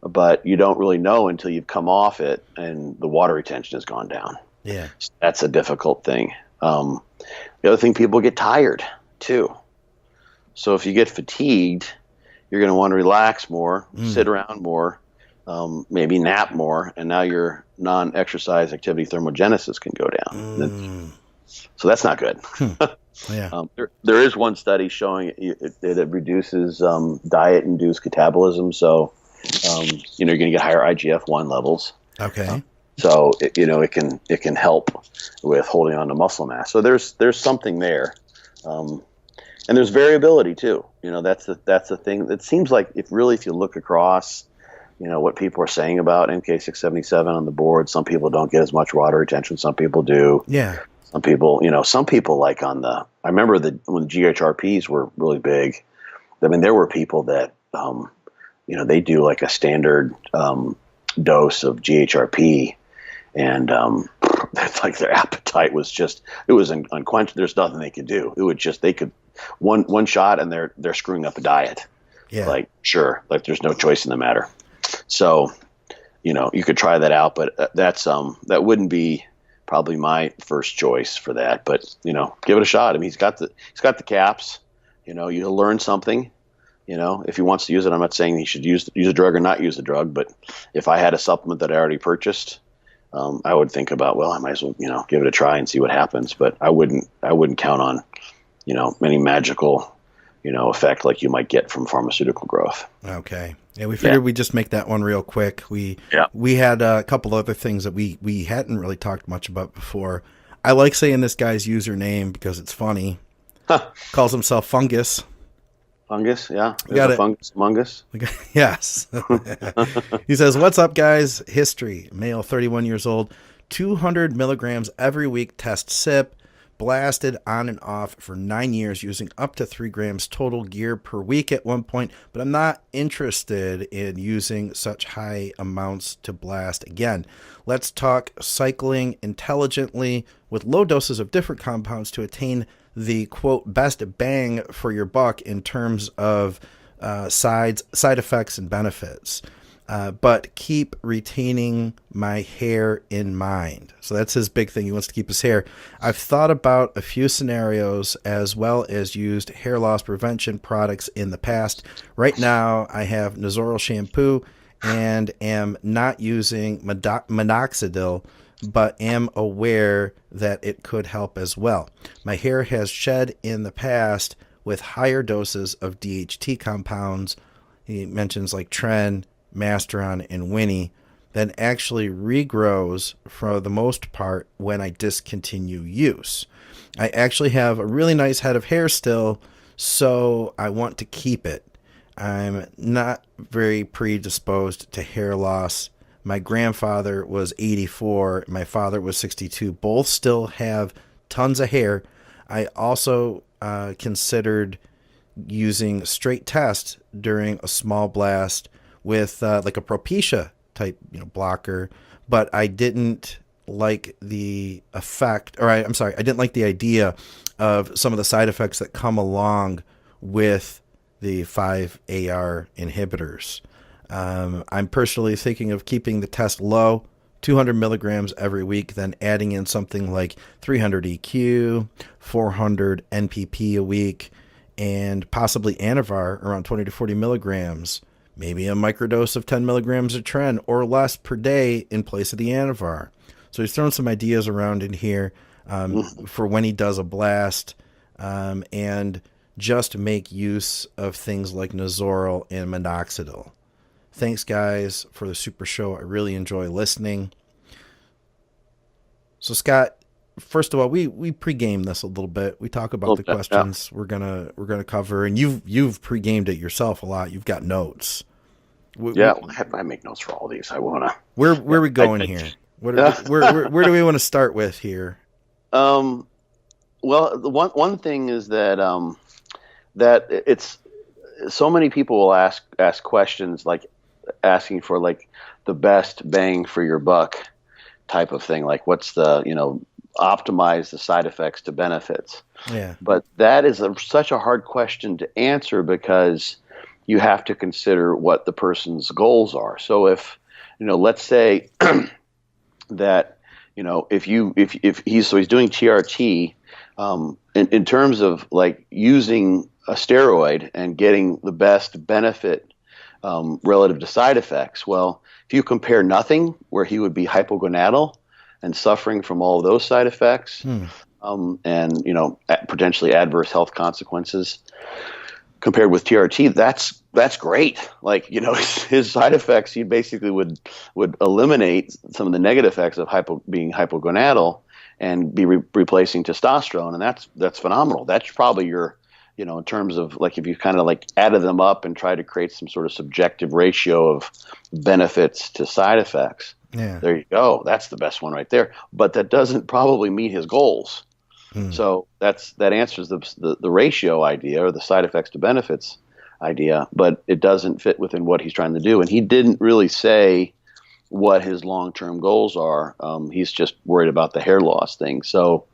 but you don't really know until you've come off it and the water retention has gone down. Yeah, so that's a difficult thing. The other thing, people get tired too. So if you get fatigued, you're going to want to relax more, sit around more, maybe nap more, and now your non-exercise activity thermogenesis can go down. So that's not good. Yeah. There is one study showing it reduces diet-induced catabolism. So, you're going to get higher IGF-1 levels. Okay. So it can help with holding on to muscle mass. So there's something there, and there's variability too. That's the thing. It seems like if you look across, what people are saying about MK677 on the board, some people don't get as much water retention. Some people do. Yeah. Some people like on the. I remember when the GHRPs were really big. I mean, there were people that they do like a standard dose of GHRP. And it's like their appetite was unquenchable. There's nothing they could do. It would they could one shot and they're screwing up a diet. Yeah. Like, sure, like there's no choice in the matter. So, you could try that out, but that wouldn't be probably my first choice for that. But give it a shot. I mean, he's got the caps. You'll learn something. If he wants to use it, I'm not saying he should use a drug or not use the drug. But if I had a supplement that I already purchased, I would think about, well, I might as well, give it a try and see what happens. But I wouldn't count on, any magical, effect like you might get from pharmaceutical growth. Okay. Yeah, we figured we'd just make that one real quick. We had a couple other things that we hadn't really talked much about before. I like saying this guy's username because it's funny. Calls himself Fungus. Fungus, yeah. Got it. Fungus among us. Yes. He says, "What's up, guys? History. Male, 31 years old, 200 milligrams every week. Test sip. Blasted on and off for 9 years using up to 3 grams total gear per week at one point, but I'm not interested in using such high amounts to blast again. Let's talk cycling intelligently with low doses of different compounds to attain the quote best bang for your buck in terms of side effects and benefits, but keep retaining my hair in mind." So that's his big thing. He wants to keep his hair. "I've thought about a few scenarios as well as used hair loss prevention products in the past. Right now I have Nazoral shampoo and am not using minoxidil, but am aware that it could help as well. My hair has shed in the past with higher doses of DHT compounds," he mentions like Tren, Masteron, and Winnie, "then actually regrows for the most part when I discontinue use. I actually have a really nice head of hair still, so I want to keep it. I'm not very predisposed to hair loss. My grandfather was 84. My father was 62. Both still have tons of hair. I also considered using straight test during a small blast with like a Propecia type blocker, but I didn't like the effect, or I didn't like the idea of some of the side effects that come along with the 5-AR inhibitors. I'm personally thinking of keeping the test low, 200 milligrams every week, then adding in something like 300 EQ, 400 NPP a week, and possibly Anavar around 20 to 40 milligrams, maybe a microdose of 10 milligrams of Tren or less per day in place of the Anavar." So he's throwing some ideas around in here for when he does a blast, and just make use of things like Nazoral and minoxidil. "Thanks, guys, for the super show. I really enjoy listening." So, Scott, first of all, we pregame this a little bit. We talk about the questions we're gonna cover, and you've pregamed it yourself a lot. You've got notes. I make notes for all these. I wanna. Where are we going here? Where do we want to start with here? Well, the one thing is that that it's so many people will ask questions like asking for like the best bang for your buck type of thing, like what's the optimize the side effects to benefits. Yeah. But that is such a hard question to answer because you have to consider what the person's goals are. So if let's say that if he's doing TRT, in terms of like using a steroid and getting the best benefit relative to side effects. Well, if you compare nothing, where he would be hypogonadal and suffering from all of those side effects, and potentially adverse health consequences, compared with TRT, that's great. Like, his side effects, he basically would eliminate some of the negative effects of being hypogonadal and be replacing testosterone, and that's phenomenal. That's probably your, in terms of like if you kind of like added them up and try to create some sort of subjective ratio of benefits to side effects. Yeah. There you go. That's the best one right there. But that doesn't probably meet his goals. So that answers the ratio idea or the side effects to benefits idea, but it doesn't fit within what he's trying to do. And he didn't really say what his long-term goals are. He's just worried about the hair loss thing. So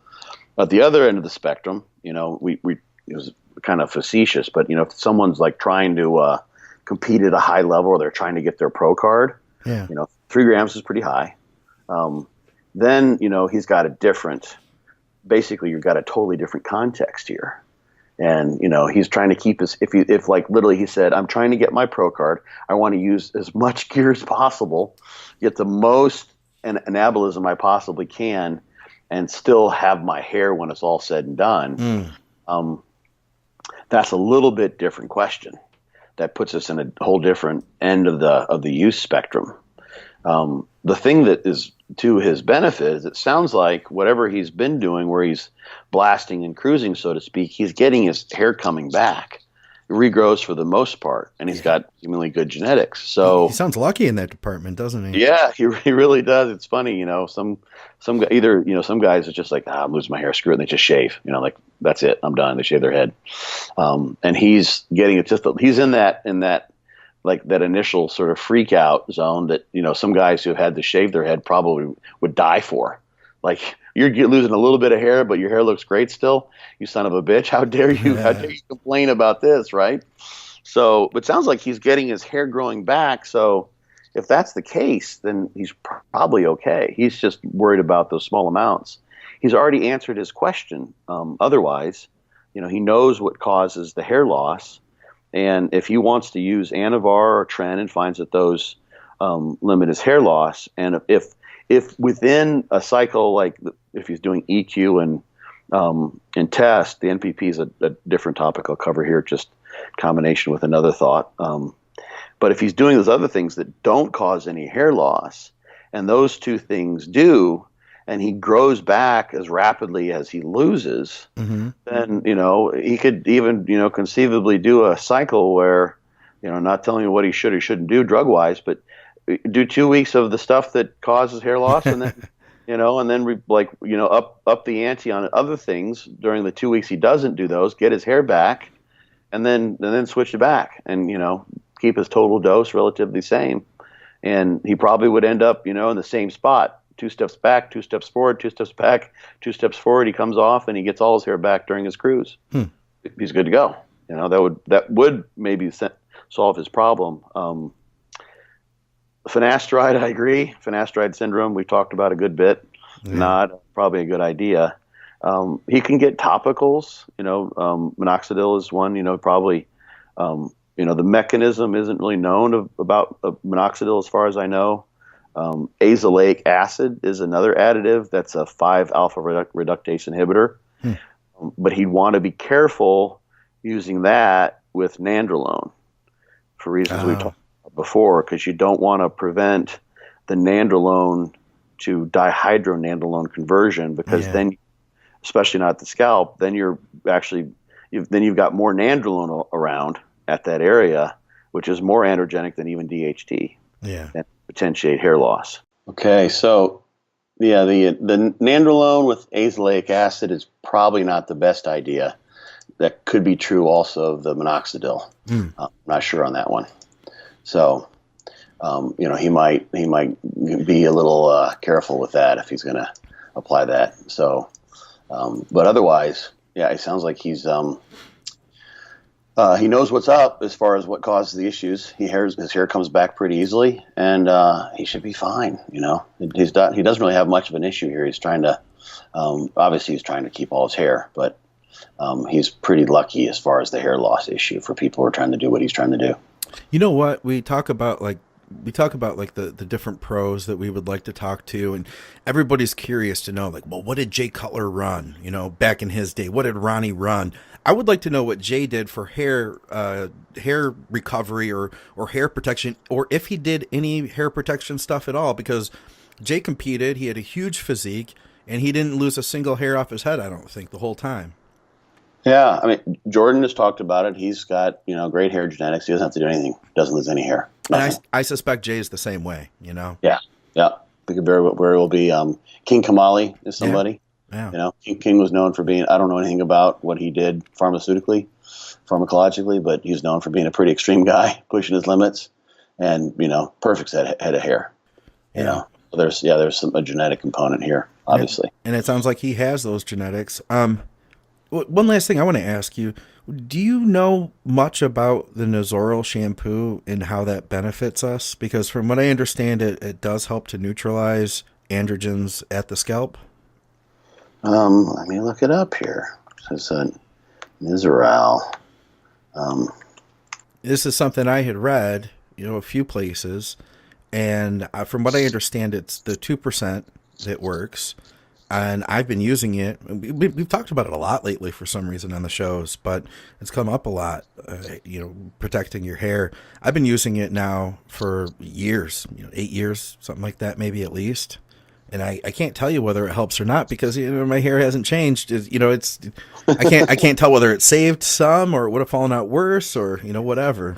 at the other end of the spectrum, it was kind of facetious, but if someone's like trying to compete at a high level or they're trying to get their pro card, 3 grams is pretty high. Then, he's got a different. Basically, you've got a totally different context here. And, he's trying to keep if like literally he said, I'm trying to get my pro card. I want to use as much gear as possible, get the most anabolism I possibly can, and still have my hair when it's all said and done. That's a little bit different question. That puts us in a whole different end of the use spectrum. The thing that is to his benefit is it sounds like whatever he's been doing where he's blasting and cruising, so to speak, he's getting his hair coming back. It regrows for the most part, and he's got seemingly good genetics. So he sounds lucky in that department, doesn't he? Yeah, he really does. It's funny, some some guys it's just like, I'm losing my hair, screw it, and they just shave. Like that's it, I'm done. They shave their head, and he's getting it. He's in that like that initial sort of freak out zone that some guys who have had to shave their head probably would die for. Like, you're losing a little bit of hair, but your hair looks great still. You son of a bitch! How dare you? Yeah. How dare you complain about this, right? So, but it sounds like he's getting his hair growing back. So, if that's the case, then he's probably okay. He's just worried about those small amounts. He's already answered his question. Otherwise, he knows what causes the hair loss. And if he wants to use Anavar or Tren and finds that those limit his hair loss, and if within a cycle, like if he's doing EQ and test, the NPP is a different topic I'll cover here, just combination with another thought. But if he's doing those other things that don't cause any hair loss, and those two things do, and he grows back as rapidly as he loses, then, he could even, conceivably do a cycle where, not telling you what he should or shouldn't do drug-wise, but do 2 weeks of the stuff that causes hair loss, and then, and then up the ante on other things during the 2 weeks he doesn't do those, get his hair back, and then switch it back, and, keep his total dose relatively same. And he probably would end up, in the same spot. 2 steps back, 2 steps forward, 2 steps back, 2 steps forward. He comes off and he gets all his hair back during his cruise. He's good to go. That would maybe solve his problem. Finasteride, I agree. Finasteride syndrome, we've talked about a good bit. Not probably a good idea. He can get topicals. Minoxidil is one. Probably. The mechanism isn't really known about minoxidil as far as I know. Azelaic acid is another additive that's a 5-alpha reductase inhibitor. But he'd want to be careful using that with nandrolone for reasons we talked about before, because you don't want to prevent the nandrolone to dihydronandrolone conversion, because then, especially not at the scalp, then you've got more nandrolone around at that area, which is more androgenic than even DHT. And potentiate hair loss. Okay, so the nandrolone with azelaic acid is probably not the best idea. That could be true also of the minoxidil. I'm not sure on that one. So, he might be a little careful with that if he's going to apply that. So, but otherwise, it sounds like he's he knows what's up as far as what causes the issues. His hair comes back pretty easily, and he should be fine. He doesn't really have much of an issue here. He's trying to, obviously, he's trying to keep all his hair, but he's pretty lucky as far as the hair loss issue for people who are trying to do what he's trying to do. You know what? We talk about like the different pros that we would like to talk to, and everybody's curious to know, like, well, what did Jay Cutler run? You know, back in his day, what did Ronnie run? I would like to know what Jay did for hair recovery or hair protection, or if he did any hair protection stuff at all, because Jay competed, he had a huge physique, and he didn't lose a single hair off his head, I don't think, the whole time. Yeah, I mean, Jordan has talked about it. He's got, great hair genetics. He doesn't have to do anything. Doesn't lose any hair. And I suspect Jay's the same way, you know? Yeah, yeah. It could very well be. King Kamali is somebody. Yeah. King was known for being, I don't know anything about what he did pharmacologically, but he's known for being a pretty extreme guy, pushing his limits, and, perfect head of hair. So there's a genetic component here, obviously. And it sounds like he has those genetics. One last thing I want to ask you, do you know much about the Nazoral shampoo and how that benefits us? Because from what I understand, it does help to neutralize androgens at the scalp. Let me look it up here. It says Nazoral. This is something I had read, a few places, and from what I understand, it's the 2% that works. And I've been using it. We've talked about it a lot lately for some reason on the shows, but it's come up a lot, protecting your hair. I've been using it now for years, 8 years, something like that, maybe at least. And I can't tell you whether it helps or not because my hair hasn't changed. I can't tell whether it saved some or it would have fallen out worse or whatever.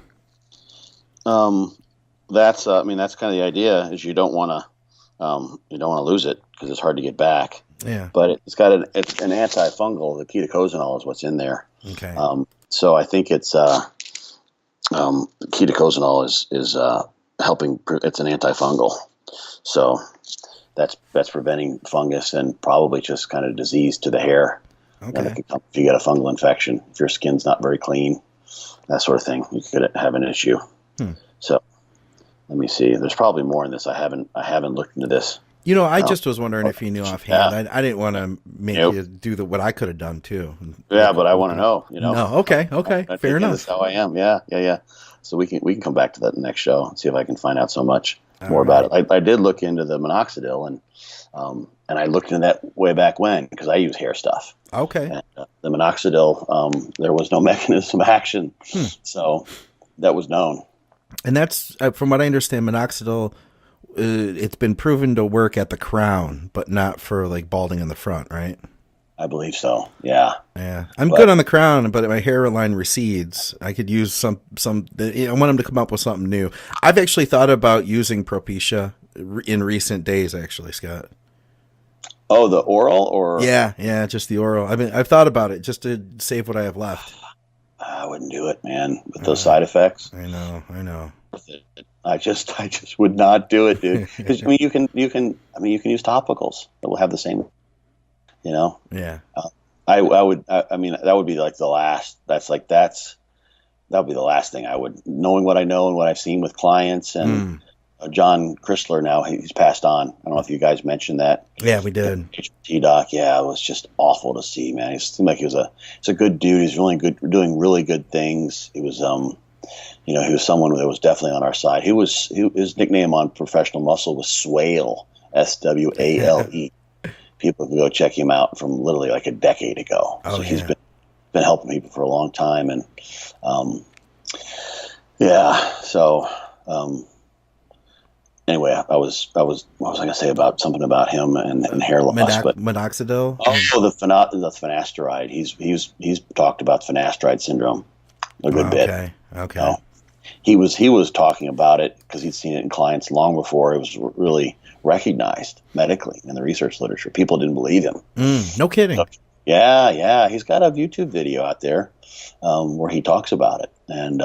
That's kind of the idea is you don't want to lose it because it's hard to get back. Yeah. But it's got it's an antifungal. The ketoconazole is what's in there. Okay. So I think it's ketoconazole is helping. It's an antifungal. So that's preventing fungus and probably just kind of disease to the hair. Okay. And it can come if you get a fungal infection, if your skin's not very clean, that sort of thing, you could have an issue. So let me see. There's probably more in this. I haven't looked into this. I just was wondering if you knew offhand. Yeah. I didn't want to make you do what I could have done too. Yeah, but I want to know. No, okay, fair enough. That's how I am. Yeah. So we can come back to that in the next show and see if I can find out so much more about it. I did look into the minoxidil and I looked into that way back when because I use hair stuff. Okay. And, the minoxidil, there was no mechanism of action, so that was known. And that's from what I understand, minoxidil. It's been proven to work at the crown, but not for like balding in the front, right? I believe so. Yeah. Yeah. I'm good on the crown, but my hairline recedes. I could use some. I want them to come up with something new. I've actually thought about using Propecia in recent days, actually, Scott. Oh, the oral or? Yeah, just the oral. I've thought about it just to save what I have left. I wouldn't do it, man, with those side effects. I know. I just would not do it, dude. Because you can use topicals that will have the same, Yeah. I would. That would be like the last. That would be the last thing I would. Knowing what I know and what I've seen with clients and John Chrysler now, he's passed on. I don't know if you guys mentioned that. Yeah, we did. T-Doc, yeah, it was just awful to see, man. He seemed like he's a good dude. He's really good, doing really good things. He was, he was someone that was definitely on our side. His nickname on Professional Muscle was Swale, Swale. People can go check him out from literally like a decade ago. Oh, so he's been helping people for a long time, and So anyway, what was I going to say about something about him and hair loss? Minoxidil. Oh, the finasteride. He's talked about finasteride syndrome a good bit. Okay. He was talking about it because he'd seen it in clients long before it was really recognized medically in the research literature. People didn't believe him. No kidding. So, yeah. He's got a YouTube video out there where he talks about it, and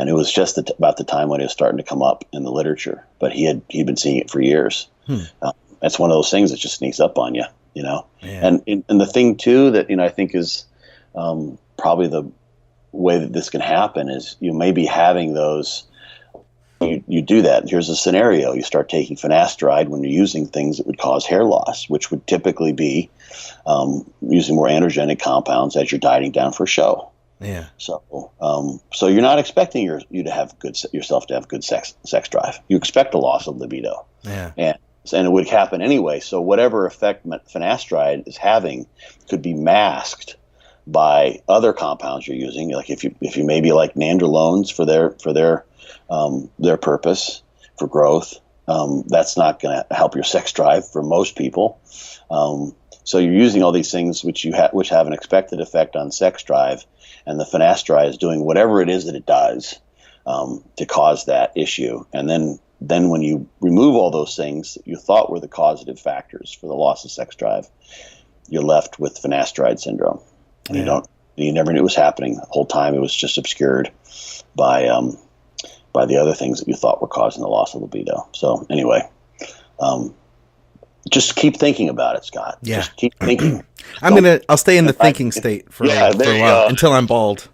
it was just about the time when it was starting to come up in the literature. But he'd been seeing it for years. That's one of those things that just sneaks up on you, Yeah. And the thing too that I think is probably the way that this can happen is you may be having those. You do that. Here's a scenario. You start taking finasteride when you're using things that would cause hair loss, which would typically be using more androgenic compounds as you're dieting down for show. Yeah. So you're not expecting yourself to have good sex drive. You expect a loss of libido. Yeah. And it would happen anyway. So whatever effect finasteride is having could be masked by other compounds you're using. Like if you maybe like nandrolones for their purpose for growth, that's not going to help your sex drive for most people. So you're using all these things which have an expected effect on sex drive, and the finasteride is doing whatever it is that it does to cause that issue. And then when you remove all those things that you thought were the causative factors for the loss of sex drive, you're left with finasteride syndrome. And you never knew it was happening the whole time. It was just obscured by the other things that you thought were causing the loss of libido. So anyway, just keep thinking about it, Scott. Yeah. Just keep thinking. I'll stay in the thinking state for a while until I'm bald.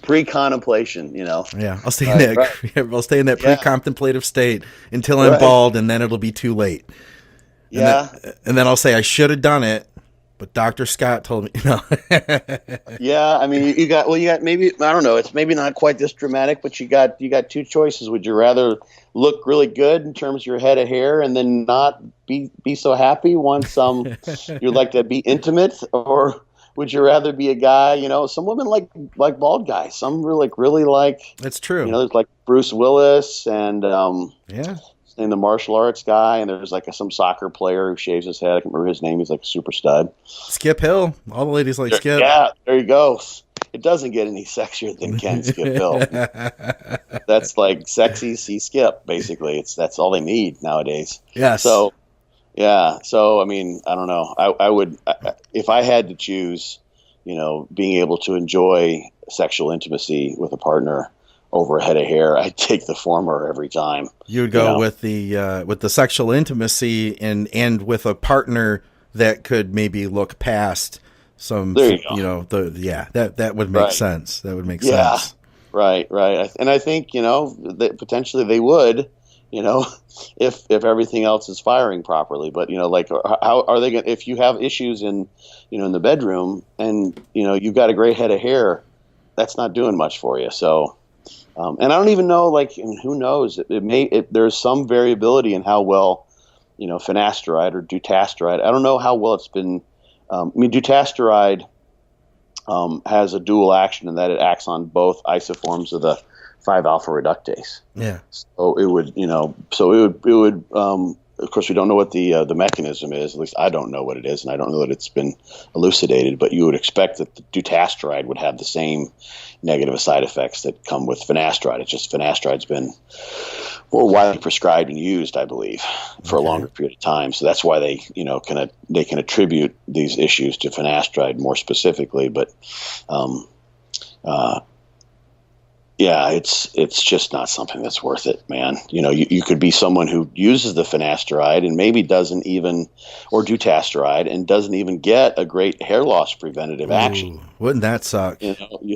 Pre-contemplation, Yeah, I'll stay in that. I'll stay in that pre-contemplative state until I'm bald, and then it'll be too late. And then I'll say I should have done it, but Dr. Scott told me. Yeah, I mean, you got maybe, I don't know. It's maybe not quite this dramatic, but you got two choices. Would you rather look really good in terms of your head of hair and then not be so happy once you'd like to be intimate, or would you rather be a guy? Some women like bald guys. Some really like. That's true. There's like Bruce Willis and and the martial arts guy, and there's like some soccer player who shaves his head. I can't remember his name. He's like a super stud. Skip Hill. All the ladies like Skip. Yeah, there you go. It doesn't get any sexier than Ken Skip Hill. That's like sexy see Skip, basically. That's all they need nowadays. Yes. So I mean, I don't know. I would, if I had to choose, being able to enjoy sexual intimacy with a partner over a head of hair, I'd take the former every time. You would go with the sexual intimacy and with a partner that could maybe look past some, that would make sense. That would make sense. Right. And I think, that potentially they would, if everything else is firing properly. But, like, how are they going to, if you have issues in the bedroom and, you've got a great head of hair, that's not doing much for you. So, and I don't even know, who knows? There's some variability in how well, finasteride or dutasteride. I don't know how well it's been. Dutasteride has a dual action in that it acts on both isoforms of the 5-alpha reductase. Yeah. So it would, of course, we don't know what the mechanism is. At least I don't know what it is, and I don't know that it's been elucidated. But you would expect that the dutasteride would have the same negative side effects that come with finasteride. It's just finasteride's been more widely prescribed and used, I believe, for a longer period of time. So that's why they can attribute these issues to finasteride more specifically. But it's just not something that's worth it, man. You could be someone who uses the finasteride and maybe doesn't even, or dutasteride, and doesn't even get a great hair loss preventative action. Wouldn't that suck?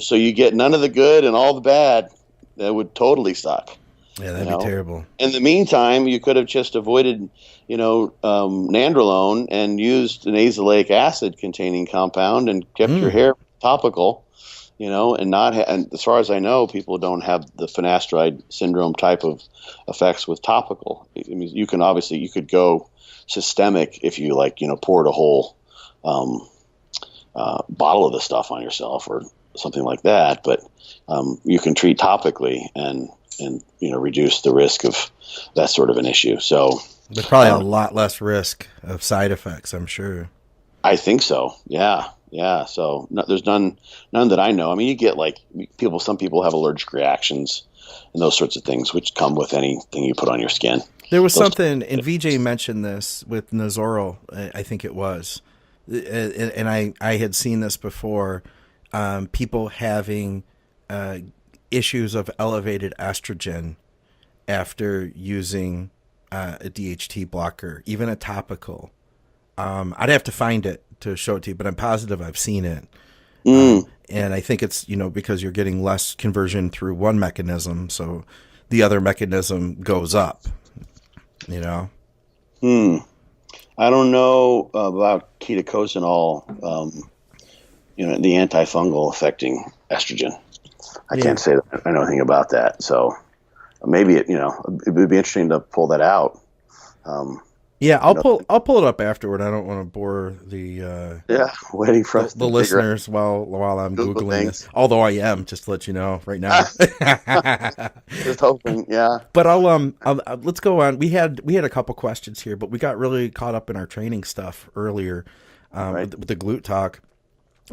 So you get none of the good and all the bad. That would totally suck. Yeah, that'd be terrible. In the meantime, you could have just avoided, nandrolone and used an azelaic acid containing compound and kept your hair topical. And and as far as I know, people don't have the finasteride syndrome type of effects with topical. I mean, you could go systemic if you poured a whole bottle of the stuff on yourself or something like that. But you can treat topically and reduce the risk of that sort of an issue. So there's probably a lot less risk of side effects, I'm sure. I think so. Yeah. So there's none that I know. I mean, you get some people have allergic reactions and those sorts of things, which come with anything you put on your skin. There was something, and VJ mentioned this with Nazoral, I think it was, and I had seen this before, people having issues of elevated estrogen after using a DHT blocker, even a topical. I'd have to find it to show it to you, but I'm positive I've seen it. And I think it's, because you're getting less conversion through one mechanism, so the other mechanism goes up, I don't know about ketoconazole the antifungal affecting estrogen. I can't say that I know anything about that. So maybe it would be interesting to pull that out. I'll pull it up afterward. I don't want to bore the waiting for us the listeners while I'm Google Googling things. this. Although I am, just to let you know right now. Just hoping, yeah. But I'll let's go on. We had a couple questions here, but we got really caught up in our training stuff earlier with the glute talk.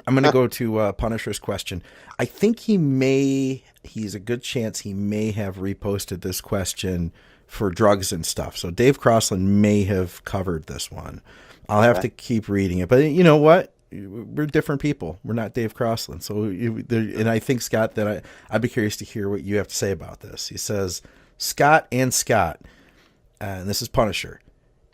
I'm going to go to Punisher's question. I think he's a good chance he may have reposted this question for drugs and stuff. So Dave Crossland may have covered this one. I'll have to keep reading it. But you know what? We're different people. We're not Dave Crossland. So, and I think, Scott, that I'd be curious to hear what you have to say about this. He says, Scott, and this is Punisher.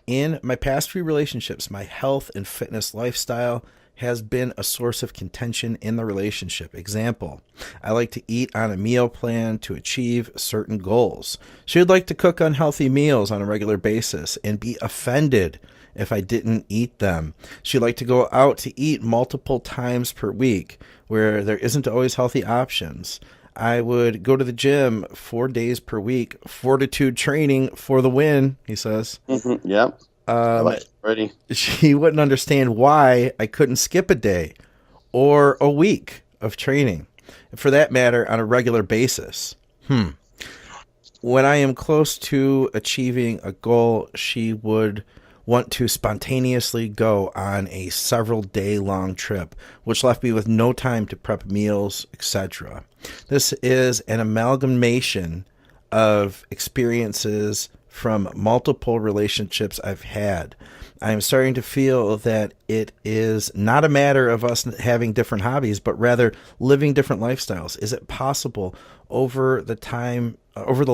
In my past few relationships, my health and fitness lifestyle has been a source of contention in the relationship. Example, I like to eat on a meal plan to achieve certain goals. She would like to cook unhealthy meals on a regular basis and be offended if I didn't eat them. She'd like to go out to eat multiple times per week where there isn't always healthy options. I would go to the gym 4 days per week, fortitude training for the win, he says. Mm-hmm. Yep. Ready. She wouldn't understand why I couldn't skip a day or a week of training, for that matter, on a regular basis. When I am close to achieving a goal, she would want to spontaneously go on a several day long trip, which left me with no time to prep meals, etc. This is an amalgamation of experiences from multiple relationships I've had. I am starting to feel that it is not a matter of us having different hobbies, but rather living different lifestyles. Is it possible over the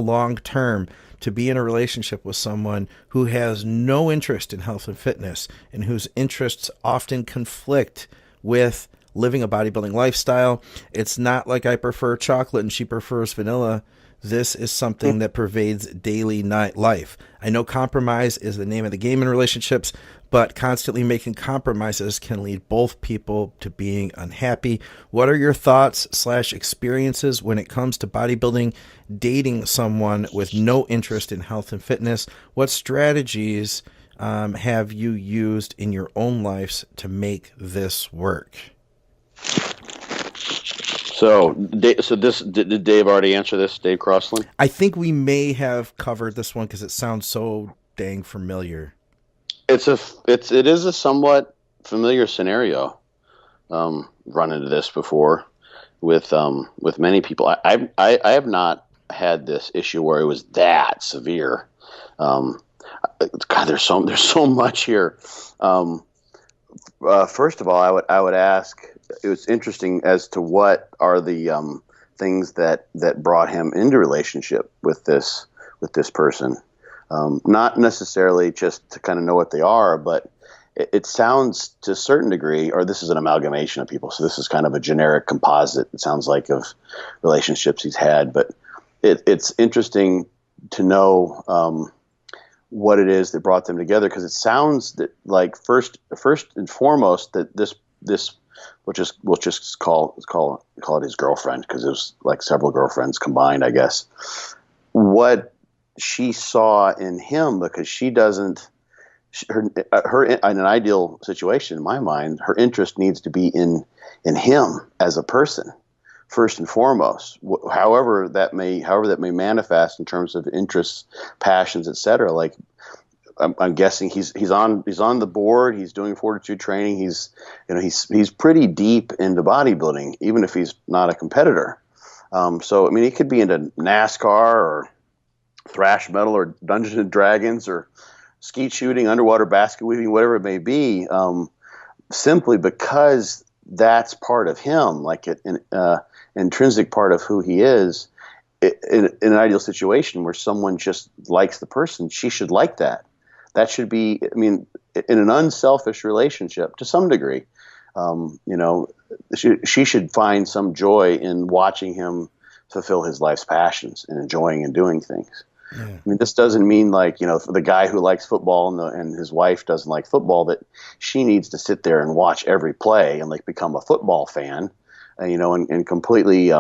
long term, to be in a relationship with someone who has no interest in health and fitness and whose interests often conflict with living a bodybuilding lifestyle? It's not like I prefer chocolate and she prefers vanilla. This is something that pervades daily night life. I know compromise is the name of the game in relationships, but constantly making compromises can lead both people to being unhappy. What are your thoughts / experiences when it comes to bodybuilding, dating someone with no interest in health and fitness? What strategies have you used in your own lives to make this work? So did Dave already answer this, Dave Crossland? I think we may have covered this one because it sounds so dang familiar. It is a somewhat familiar scenario. Run into this before with many people. I have not had this issue where it was that severe. God, there's so much here. First of all, I would ask. It was interesting as to what are the things that brought him into relationship with this person. Not necessarily just to kind of know what they are, but it sounds to a certain degree, or this is an amalgamation of people. So this is kind of a generic composite, it sounds like, of relationships he's had. But it's interesting to know what it is that brought them together, because it sounds that, like, first and foremost, that this we'll just call it his girlfriend, because it was like several girlfriends combined, I guess. What she saw in him, because she doesn't, her in an ideal situation, in my mind, her interest needs to be in him as a person, first and foremost. However that may manifest in terms of interests, passions, etc. Like, I'm guessing he's on the board. He's doing fortitude training. He's pretty deep into bodybuilding, even if he's not a competitor. So I mean, he could be into NASCAR or thrash metal or Dungeons and Dragons or skeet shooting, underwater basket weaving, whatever it may be. Simply because that's part of him, like an intrinsic part of who he is. In an ideal situation where someone just likes the person, she should like that. That should be, I mean, in an unselfish relationship to some degree, she should find some joy in watching him fulfill his life's passions and enjoying and doing things. Yeah. I mean, this doesn't mean like, for the guy who likes football and his wife doesn't like football, that she needs to sit there and watch every play and like become a football fan, and completely,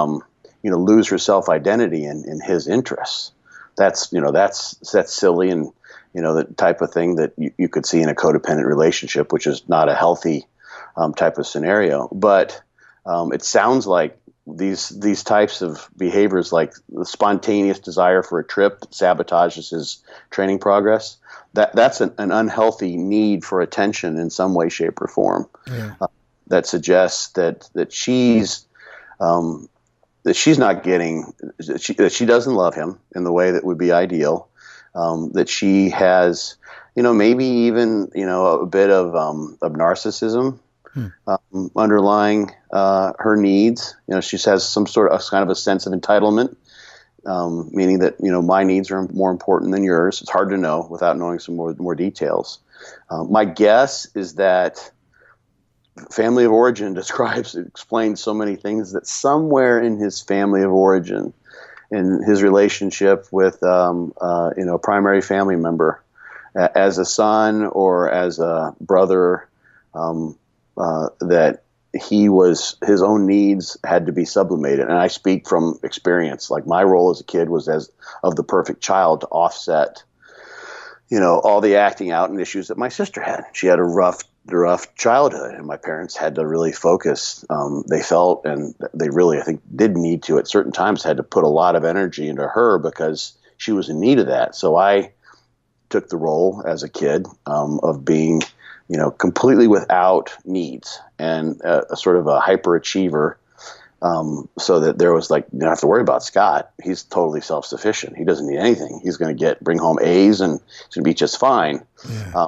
lose her self identity in his interests. That's silly, and the type of thing that you could see in a codependent relationship, which is not a healthy type of scenario. But it sounds like these types of behaviors, like the spontaneous desire for a trip that sabotages his training progress, that's an unhealthy need for attention in some way, shape, or form. Yeah. That suggests that she's not getting, that she doesn't love him in the way that would be ideal. That she has, maybe even, a bit of narcissism underlying her needs. She has some sort of kind of a sense of entitlement, meaning that, my needs are more important than yours. It's hard to know without knowing some more details. My guess is that family of origin explains so many things, that somewhere in his family of origin, in his relationship with a primary family member, as a son or as a brother, that his own needs had to be sublimated. And I speak from experience. Like, my role as a kid was as of the perfect child to offset, all the acting out and issues that my sister had. She had a rough childhood, and my parents had to really focus. They felt, and they really, I think, did need to at certain times, had to put a lot of energy into her because she was in need of that. So I took the role as a kid of being, completely without needs, and a sort of a hyperachiever, so that there was like, you don't have to worry about Scott. He's totally self-sufficient. He doesn't need anything. He's going to bring home A's and he's going to be just fine. Yeah.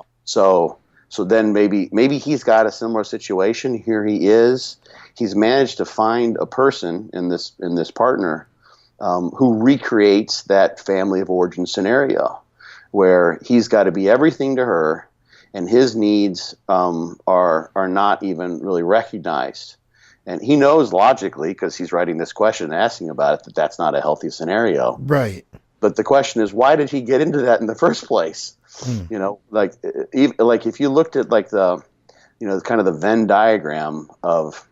So then maybe he's got a similar situation. Here he is. He's managed to find a person in this partner who recreates that family of origin scenario, where he's got to be everything to her, and his needs are not even really recognized. And he knows logically, because he's writing this question and asking about it, that that's not a healthy scenario. Right. But the question is, why did he get into that in the first place? Like if you looked at like the, kind of the Venn diagram of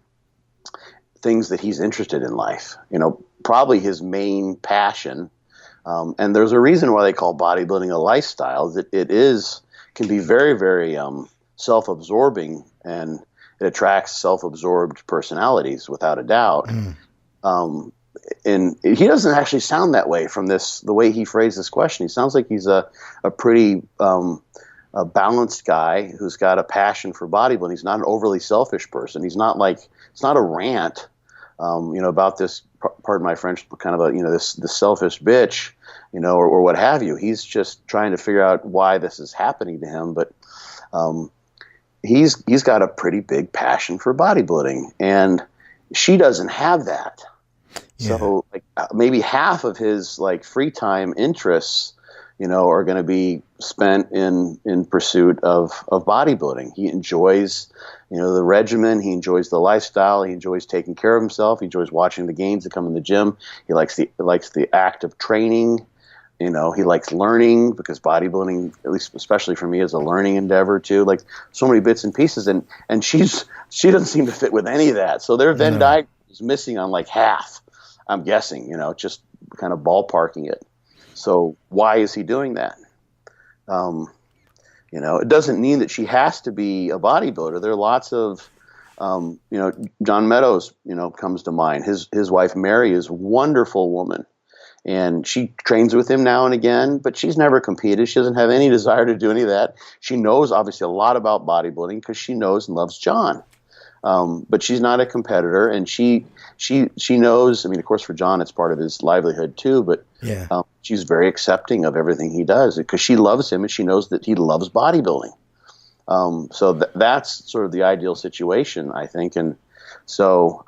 things that he's interested in life, probably his main passion, and there's a reason why they call bodybuilding a lifestyle, that can be very, very self-absorbing, and it attracts self-absorbed personalities without a doubt. And he doesn't actually sound that way from the way he phrased this question. He sounds like he's a pretty a balanced guy who's got a passion for bodybuilding. He's not an overly selfish person. He's not like, it's not a rant, about this, pardon my French, kind of this selfish bitch, or what have you. He's just trying to figure out why this is happening to him. But he's got a pretty big passion for bodybuilding, and she doesn't have that. Yeah. So like maybe half of his like free time interests, are going to be spent in pursuit of bodybuilding. He enjoys, the regimen. He enjoys the lifestyle. He enjoys taking care of himself. He enjoys watching the gains that come in the gym. He likes the act of training. He likes learning, because bodybuilding, at least especially for me, is a learning endeavor too. Like, so many bits and pieces, and she doesn't seem to fit with any of that. So their Venn diagram is missing on like half, I'm guessing, just kind of ballparking it. So why is he doing that? It doesn't mean that she has to be a bodybuilder. There are lots of, John Meadows, comes to mind. His wife, Mary, is a wonderful woman, and she trains with him now and again, but she's never competed. She doesn't have any desire to do any of that. She knows obviously a lot about bodybuilding because she knows and loves John. But she's not a competitor, and she knows. I mean, of course, for John, it's part of his livelihood too. But she's very accepting of everything he does because she loves him, and she knows that he loves bodybuilding. So that's sort of the ideal situation, I think. And so,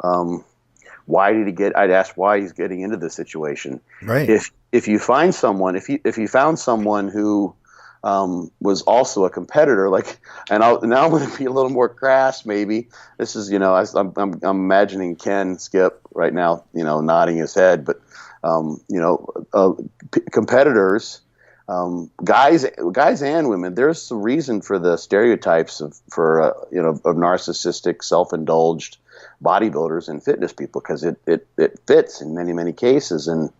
why did he get? I'd ask why he's getting into this situation. Right. If you find someone, if you found someone who was also a competitor, like, and now I'm going to be a little more crass. Maybe this is, I'm imagining Ken Skip right now, nodding his head, but competitors, guys and women. There's some reason for the stereotypes of narcissistic, self-indulged bodybuilders and fitness people, because it fits in many cases. And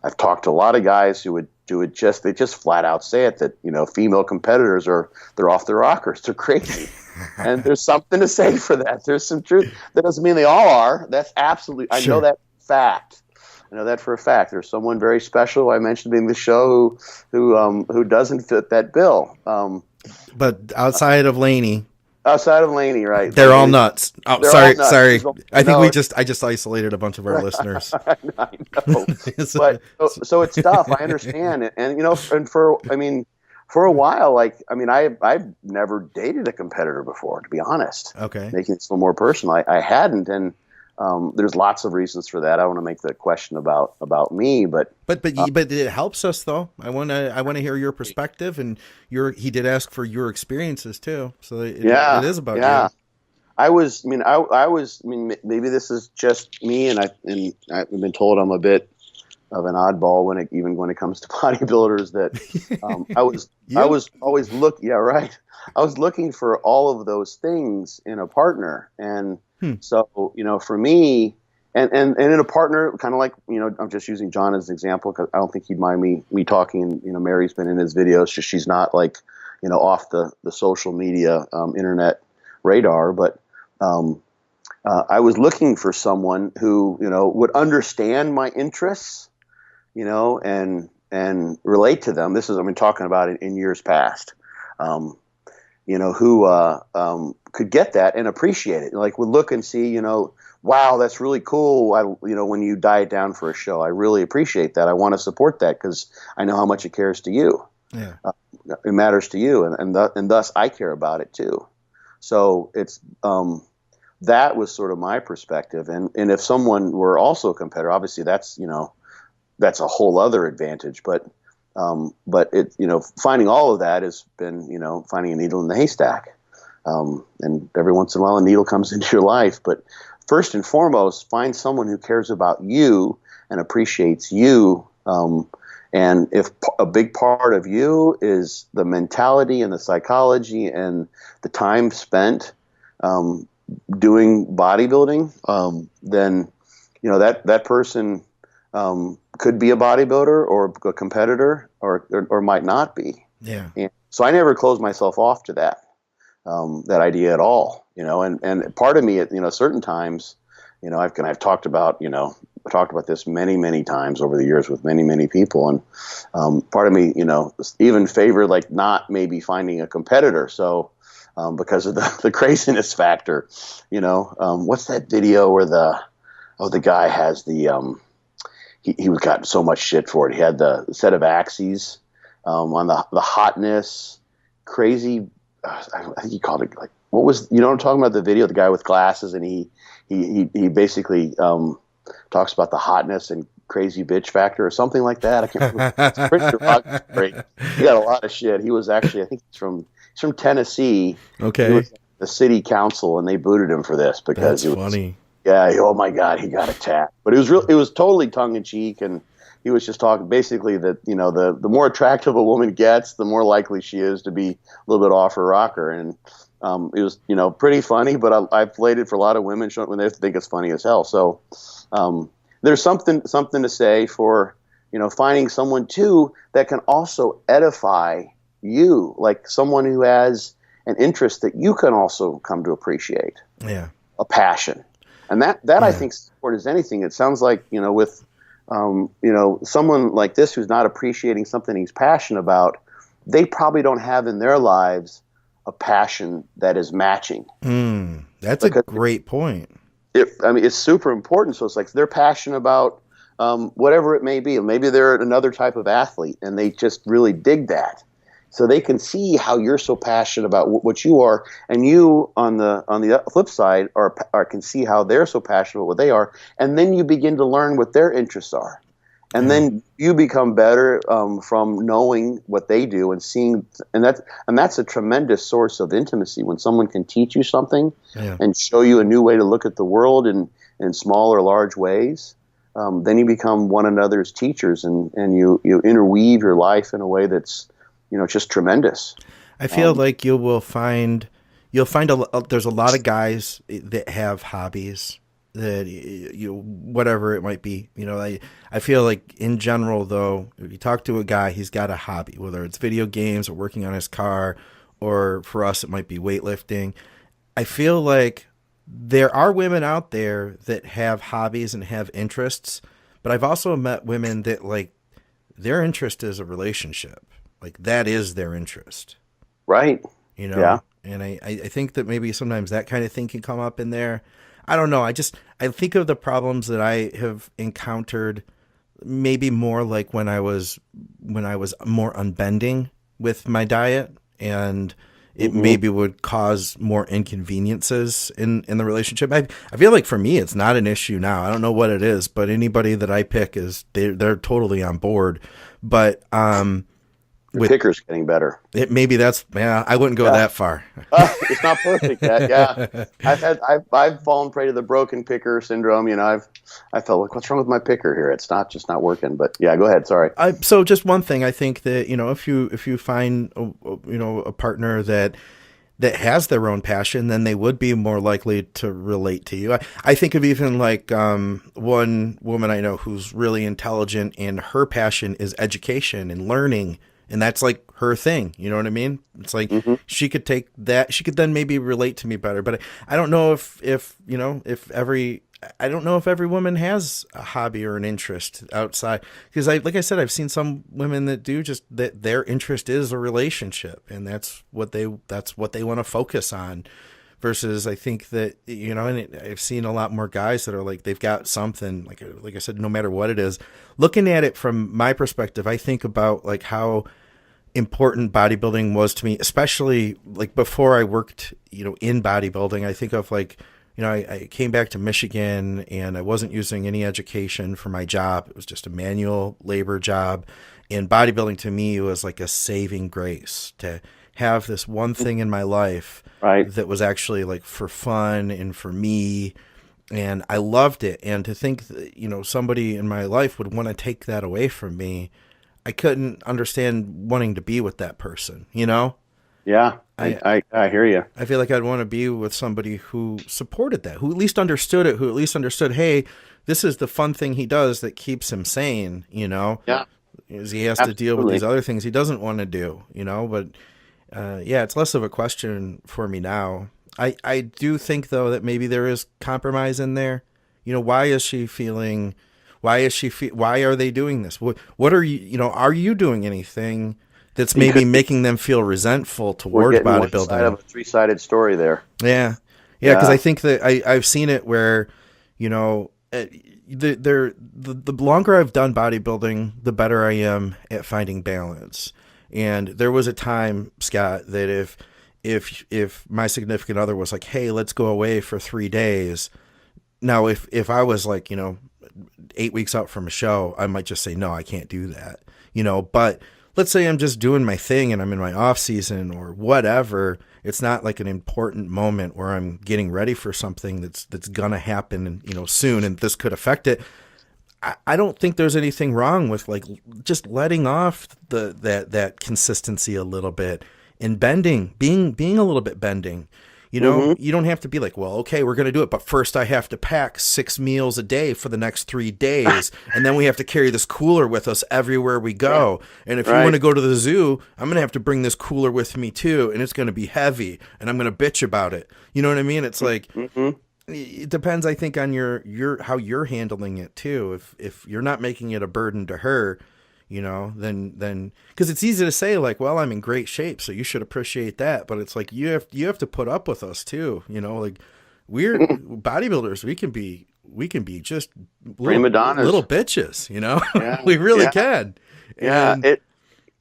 I've talked to a lot of guys who would they just flat out say it, that female competitors they're off their rockers, they're crazy. And there's something to say for that. There's some truth. That doesn't mean they all are. That's absolutely, I know that fact. I know that for a fact. There's someone very special who I mentioned in the show who doesn't fit that bill. But outside of Laney, right? They're all nuts. Oh, sorry. I think I just isolated a bunch of our listeners. I know. But so it's tough. I understand it, and for a while, I've never dated a competitor before, to be honest. Okay. Making it a little more personal, I hadn't, and there's lots of reasons for that. I want to make the question about me, but it helps us though. I want to hear your perspective, and he did ask for your experiences too. So it is about you. Maybe this is just me, and I've been told I'm a bit of an oddball when it comes to bodybuilders. That I was always I was looking for all of those things in a partner, and so for me, and in a partner, kind of like I'm just using John as an example because I don't think he'd mind me talking. Mary's been in his videos, just she's not off the social media internet radar, but I was looking for someone who would understand my interests, and relate to them. This is, I've been talking about it in years past, who could get that and appreciate it. Like, would look and see, wow, that's really cool. When you diet down for a show, I really appreciate that. I want to support that because I know how much it cares to you. Yeah. It matters to you. And thus I care about it too. So it's, that was sort of my perspective. And if someone were also a competitor, obviously that's a whole other advantage, but it, finding all of that has been, finding a needle in the haystack. And every once in a while a needle comes into your life, but first and foremost, find someone who cares about you and appreciates you. And if a big part of you is the mentality and the psychology and the time spent, doing bodybuilding, then, that person, could be a bodybuilder or a competitor or might not be. Yeah. And so I never closed myself off to that idea at all, and part of me at, certain times, I've talked about, this many times over the years with many people. And part of me, even favored not maybe finding a competitor. So because of the craziness factor, what's that video where the guy has the, he got so much shit for it. He had the set of axes on the hotness, crazy. I think he called it what was, what I'm talking about, the video, the guy with glasses, and he basically talks about the hotness and crazy bitch factor or something like that. I can't remember. It's pretty great. He got a lot of shit. He was actually, I think he's from Tennessee. Okay. He was the city council, and they booted him for this because that's funny. Yeah. Oh my God, he got attacked. But it was totally tongue in cheek, and he was just talking basically that, the more attractive a woman gets, the more likely she is to be a little bit off her rocker. And it was, pretty funny, but I've played it for a lot of women when they think it's funny as hell. So there's something to say for, finding someone too that can also edify you, like someone who has an interest that you can also come to appreciate. Yeah. A passion. And that I think is important as anything. It sounds like, with someone like this who's not appreciating something he's passionate about, they probably don't have in their lives a passion that is matching. That's a great point. It's super important. So it's like they're passionate about whatever it may be. Maybe they're another type of athlete, and they just really dig that. So they can see how you're so passionate about what you are, and you on the flip side can see how they're so passionate about what they are, and then you begin to learn what their interests are, and then you become better from knowing what they do and seeing, and that's a tremendous source of intimacy when someone can teach you something and show you a new way to look at the world in small or large ways. then you become one another's teachers, and you interweave your life in a way that's, just tremendous. I feel like you'll find there's a lot of guys that have hobbies that whatever it might be. I feel like in general though, if you talk to a guy, he's got a hobby, whether it's video games or working on his car, or for us it might be weightlifting. I feel like there are women out there that have hobbies and have interests, but I've also met women that like their interest is a relationship. Like that is their interest. Right. Yeah. And I think that maybe sometimes that kind of thing can come up in there. I don't know. I think of the problems that I have encountered maybe more like when I was more unbending with my diet, and it maybe would cause more inconveniences in the relationship. I feel like for me, it's not an issue now. I don't know what it is, but anybody that I pick they're totally on board. But, your picker's getting better. Maybe that's, I wouldn't go that far. It's not perfect yet. Yeah. I've fallen prey to the broken picker syndrome. I felt like, what's wrong with my picker here? It's just not working, but yeah, go ahead. Sorry. So just one thing, I think that, if you find, a partner that has their own passion, then they would be more likely to relate to you. I think of even like, one woman I know who's really intelligent, and her passion is education and learning. And that's like her thing. You know what I mean? It's like she could take that. She could then maybe relate to me better. But I don't know if every woman has a hobby or an interest outside. Because like I said, I've seen some women that do just that their interest is a relationship, and that's what they want to focus on. Versus, I think that, and I've seen a lot more guys that are like, they've got something, like I said, no matter what it is. Looking at it from my perspective, I think about like how important bodybuilding was to me, especially like before I worked, in bodybuilding. I think of like, I came back to Michigan and I wasn't using any education for my job. It was just a manual labor job. And bodybuilding to me was like a saving grace to have this one thing in my life that was actually like for fun and for me, and I loved it. And to think that, somebody in my life would want to take that away from me, I couldn't understand wanting to be with that person, Yeah, I hear you. I feel like I'd want to be with somebody who supported that, who at least understood it, who at least understood, hey, this is the fun thing he does that keeps him sane, Yeah. Is he has to deal with these other things he doesn't want to do, but it's less of a question for me now. I do think though that maybe there is compromise in there. Why is she feeling? Why are they doing this? What are you? Are you doing anything that's maybe making them feel resentful towards bodybuilding? One side of a three-sided story there. Yeah. Because I think that I've seen it where, the longer I've done bodybuilding, the better I am at finding balance. And there was a time, Scott, that if my significant other was like, hey, let's go away for 3 days. Now, if I was like, 8 weeks out from a show, I might just say, no, I can't do that, but let's say I'm just doing my thing and I'm in my off season or whatever. It's not like an important moment where I'm getting ready for something that's going to happen, soon, and this could affect it. I don't think there's anything wrong with like just letting off that consistency a little bit and bending, being a little bit bending. You don't have to be like, well, okay, we're going to do it, but first I have to pack 6 meals a day for the next 3 days, and then we have to carry this cooler with us everywhere we go. And if you want to go to the zoo, I'm going to have to bring this cooler with me too, and it's going to be heavy, and I'm going to bitch about it. You know what I mean? It's like, it depends, I think, on your how you're handling it too. If you're not making it a burden to her, then because it's easy to say like, well, I'm in great shape, so you should appreciate that. But it's like you have to put up with us too. Like we're bodybuilders. We can be just prima donnas, little bitches. We really can.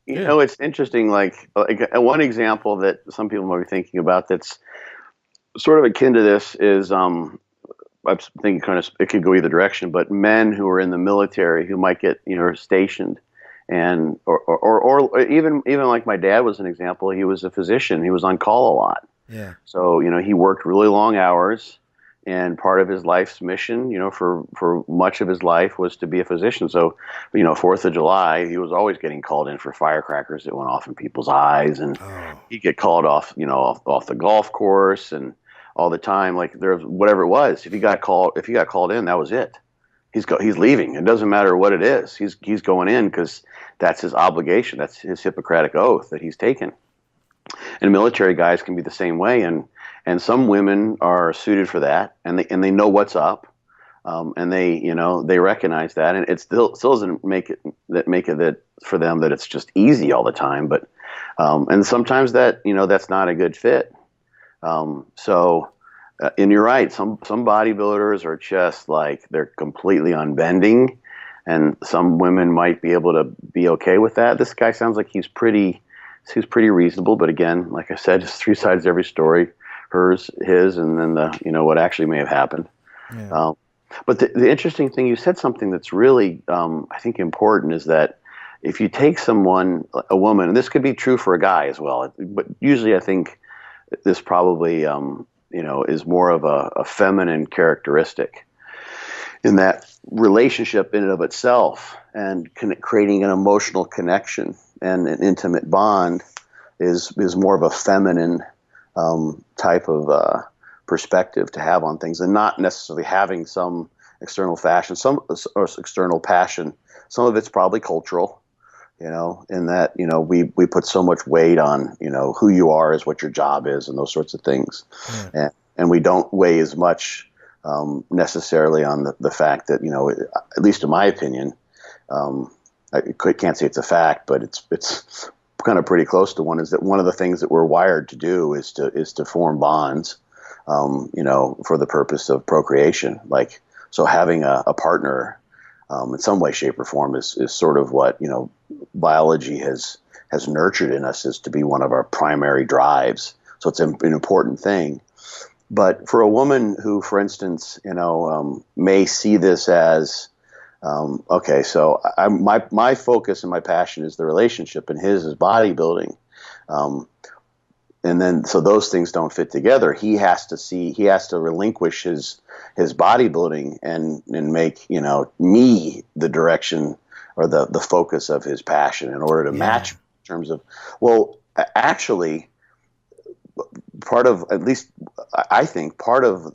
It's interesting. Like one example that some people might be thinking about that's sort of akin to this is I'm thinking kind of it could go either direction, but men who are in the military who might get stationed, and or even like my dad was an example. He was a physician. He was on call a lot. Yeah. So he worked really long hours, and part of his life's mission, for much of his life was to be a physician. So, 4th of July, he was always getting called in for firecrackers that went off in people's eyes, and he'd get called off, off the golf course, and all the time, like there's whatever it was. If he got called in, that was it. He's leaving. It doesn't matter what it is. He's going in because that's his obligation. That's his Hippocratic oath that he's taken. And military guys can be the same way, and some women are suited for that, and they know what's up, and they recognize that, and it still doesn't make it that for them that it's just easy all the time, but and sometimes that that's not a good fit. And you're right. Some bodybuilders are just like they're completely unbending, and some women might be able to be okay with that. This guy sounds like he's pretty reasonable, but again, like I said, just 3 sides to every story: hers, his, and then what actually may have happened. Yeah. But the interesting thing, you said something that's really I think important, is that if you take a woman, and this could be true for a guy as well, but usually I think this probably is more of a feminine characteristic, in that relationship in and of itself, and creating an emotional connection and an intimate bond is more of a feminine type of perspective to have on things, and not necessarily having some external fashion, or external passion. Some of it's probably cultural, in that, we put so much weight on, who you are is what your job is, and those sorts of things. Yeah. And we don't weigh as much necessarily on the fact that, at least in my opinion, I can't say it's a fact, but it's kind of pretty close to one, is that one of the things that we're wired to do is to form bonds, for the purpose of procreation. Like, so having a partner in some way, shape, or form is sort of what, biology has nurtured in us, is to be one of our primary drives. So it's an important thing. But for a woman who, for instance, may see this as, okay, so my focus and my passion is the relationship, and his is bodybuilding. And then, so those things don't fit together. He has to relinquish his bodybuilding and make, me the direction or the focus of his passion in order to match in terms of, well, actually, part of, at least I think, part of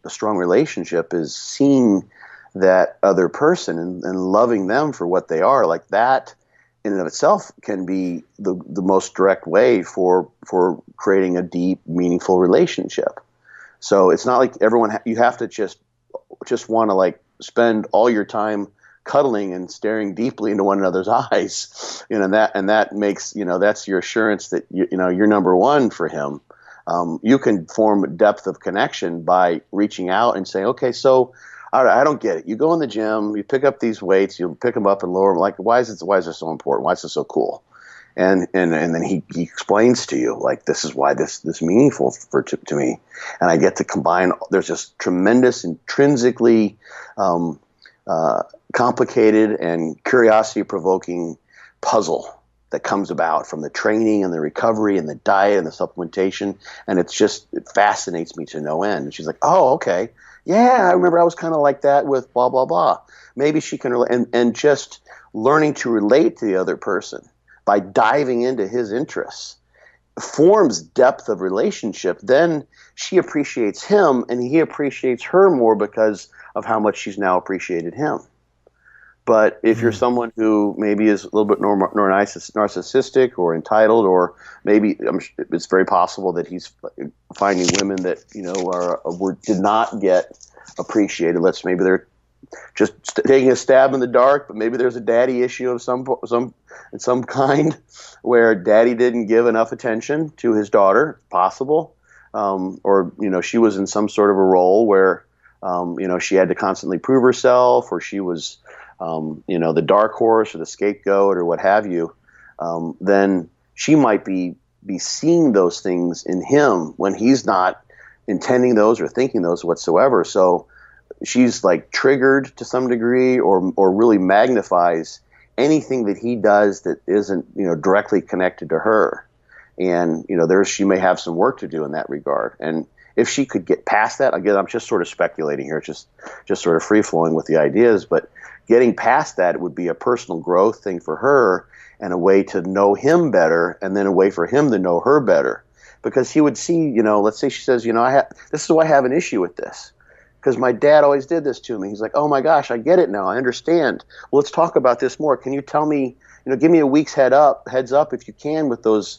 a strong relationship is seeing that other person and loving them for what they are. Like, that in and of itself can be the most direct way for creating a deep, meaningful relationship. So it's not like you have to just want to like spend all your time cuddling and staring deeply into one another's eyes, and that makes, that's your assurance that you're number one for him. You can form a depth of connection by reaching out and saying, okay, so I don't get it. You go in the gym, you pick up these weights, you pick them up and lower them. Like, why is this so important? Why is this so cool? And then he explains to you, like, this is why this meaningful to me. And I get to combine. There's this tremendous, intrinsically complicated and curiosity-provoking puzzle that comes about from the training and the recovery and the diet and the supplementation. And it fascinates me to no end. And she's like, oh, okay. Yeah, I remember I was kind of like that with blah, blah, blah. Maybe she can relate. And just learning to relate to the other person by diving into his interests forms depth of relationship. Then she appreciates him and he appreciates her more because of how much she's now appreciated him. But if you're someone who maybe is a little bit more narcissistic or entitled, or maybe it's very possible that he's finding women that did not get appreciated. Maybe they're just taking a stab in the dark, but maybe there's a daddy issue of some kind where daddy didn't give enough attention to his daughter. Possible, or she was in some sort of a role where she had to constantly prove herself, or she was the dark horse or the scapegoat or what have you, then she might be seeing those things in him when he's not intending those or thinking those whatsoever. So she's like triggered to some degree, or really magnifies anything that he does that isn't directly connected to her. And she may have some work to do in that regard. And if she could get past that, again, I'm just sort of speculating here, just sort of free flowing with the ideas, but getting past that, it would be a personal growth thing for her and a way to know him better, and then a way for him to know her better. Because he would see, let's say she says, this is why I have an issue with this. Because my dad always did this to me. He's like, oh my gosh, I get it now. I understand. Well, let's talk about this more. Can you tell me, give me a week's heads up if you can with those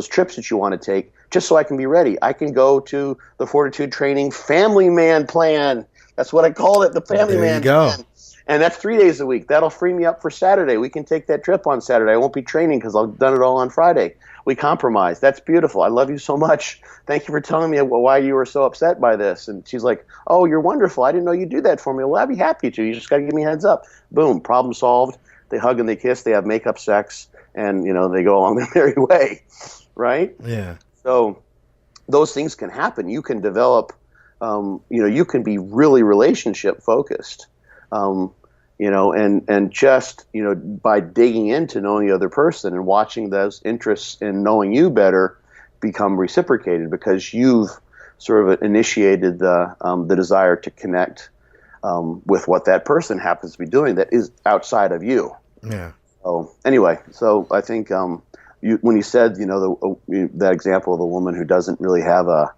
trips that you want to take, just so I can be ready. I can go to the Fortitude Training Family Man Plan. That's what I call it, the Family Man Plan. And that's 3 days a week. That'll free me up for Saturday. We can take that trip on Saturday. I won't be training because I've done it all on Friday. We compromise. That's beautiful. I love you so much. Thank you for telling me why you were so upset by this. And she's like, oh, you're wonderful. I didn't know you'd do that for me. Well, I'd be happy to. You just got to give me a heads up. Boom, problem solved. They hug and they kiss. They have makeup sex. And, they go along their merry way. Right? Yeah. So those things can happen. You can develop, you can be really relationship focused. And just, by digging into knowing the other person and watching those interests in knowing you better become reciprocated, because you've sort of initiated the desire to connect with what that person happens to be doing that is outside of you. Yeah. So anyway, I think when you said, that example of the woman who doesn't really have a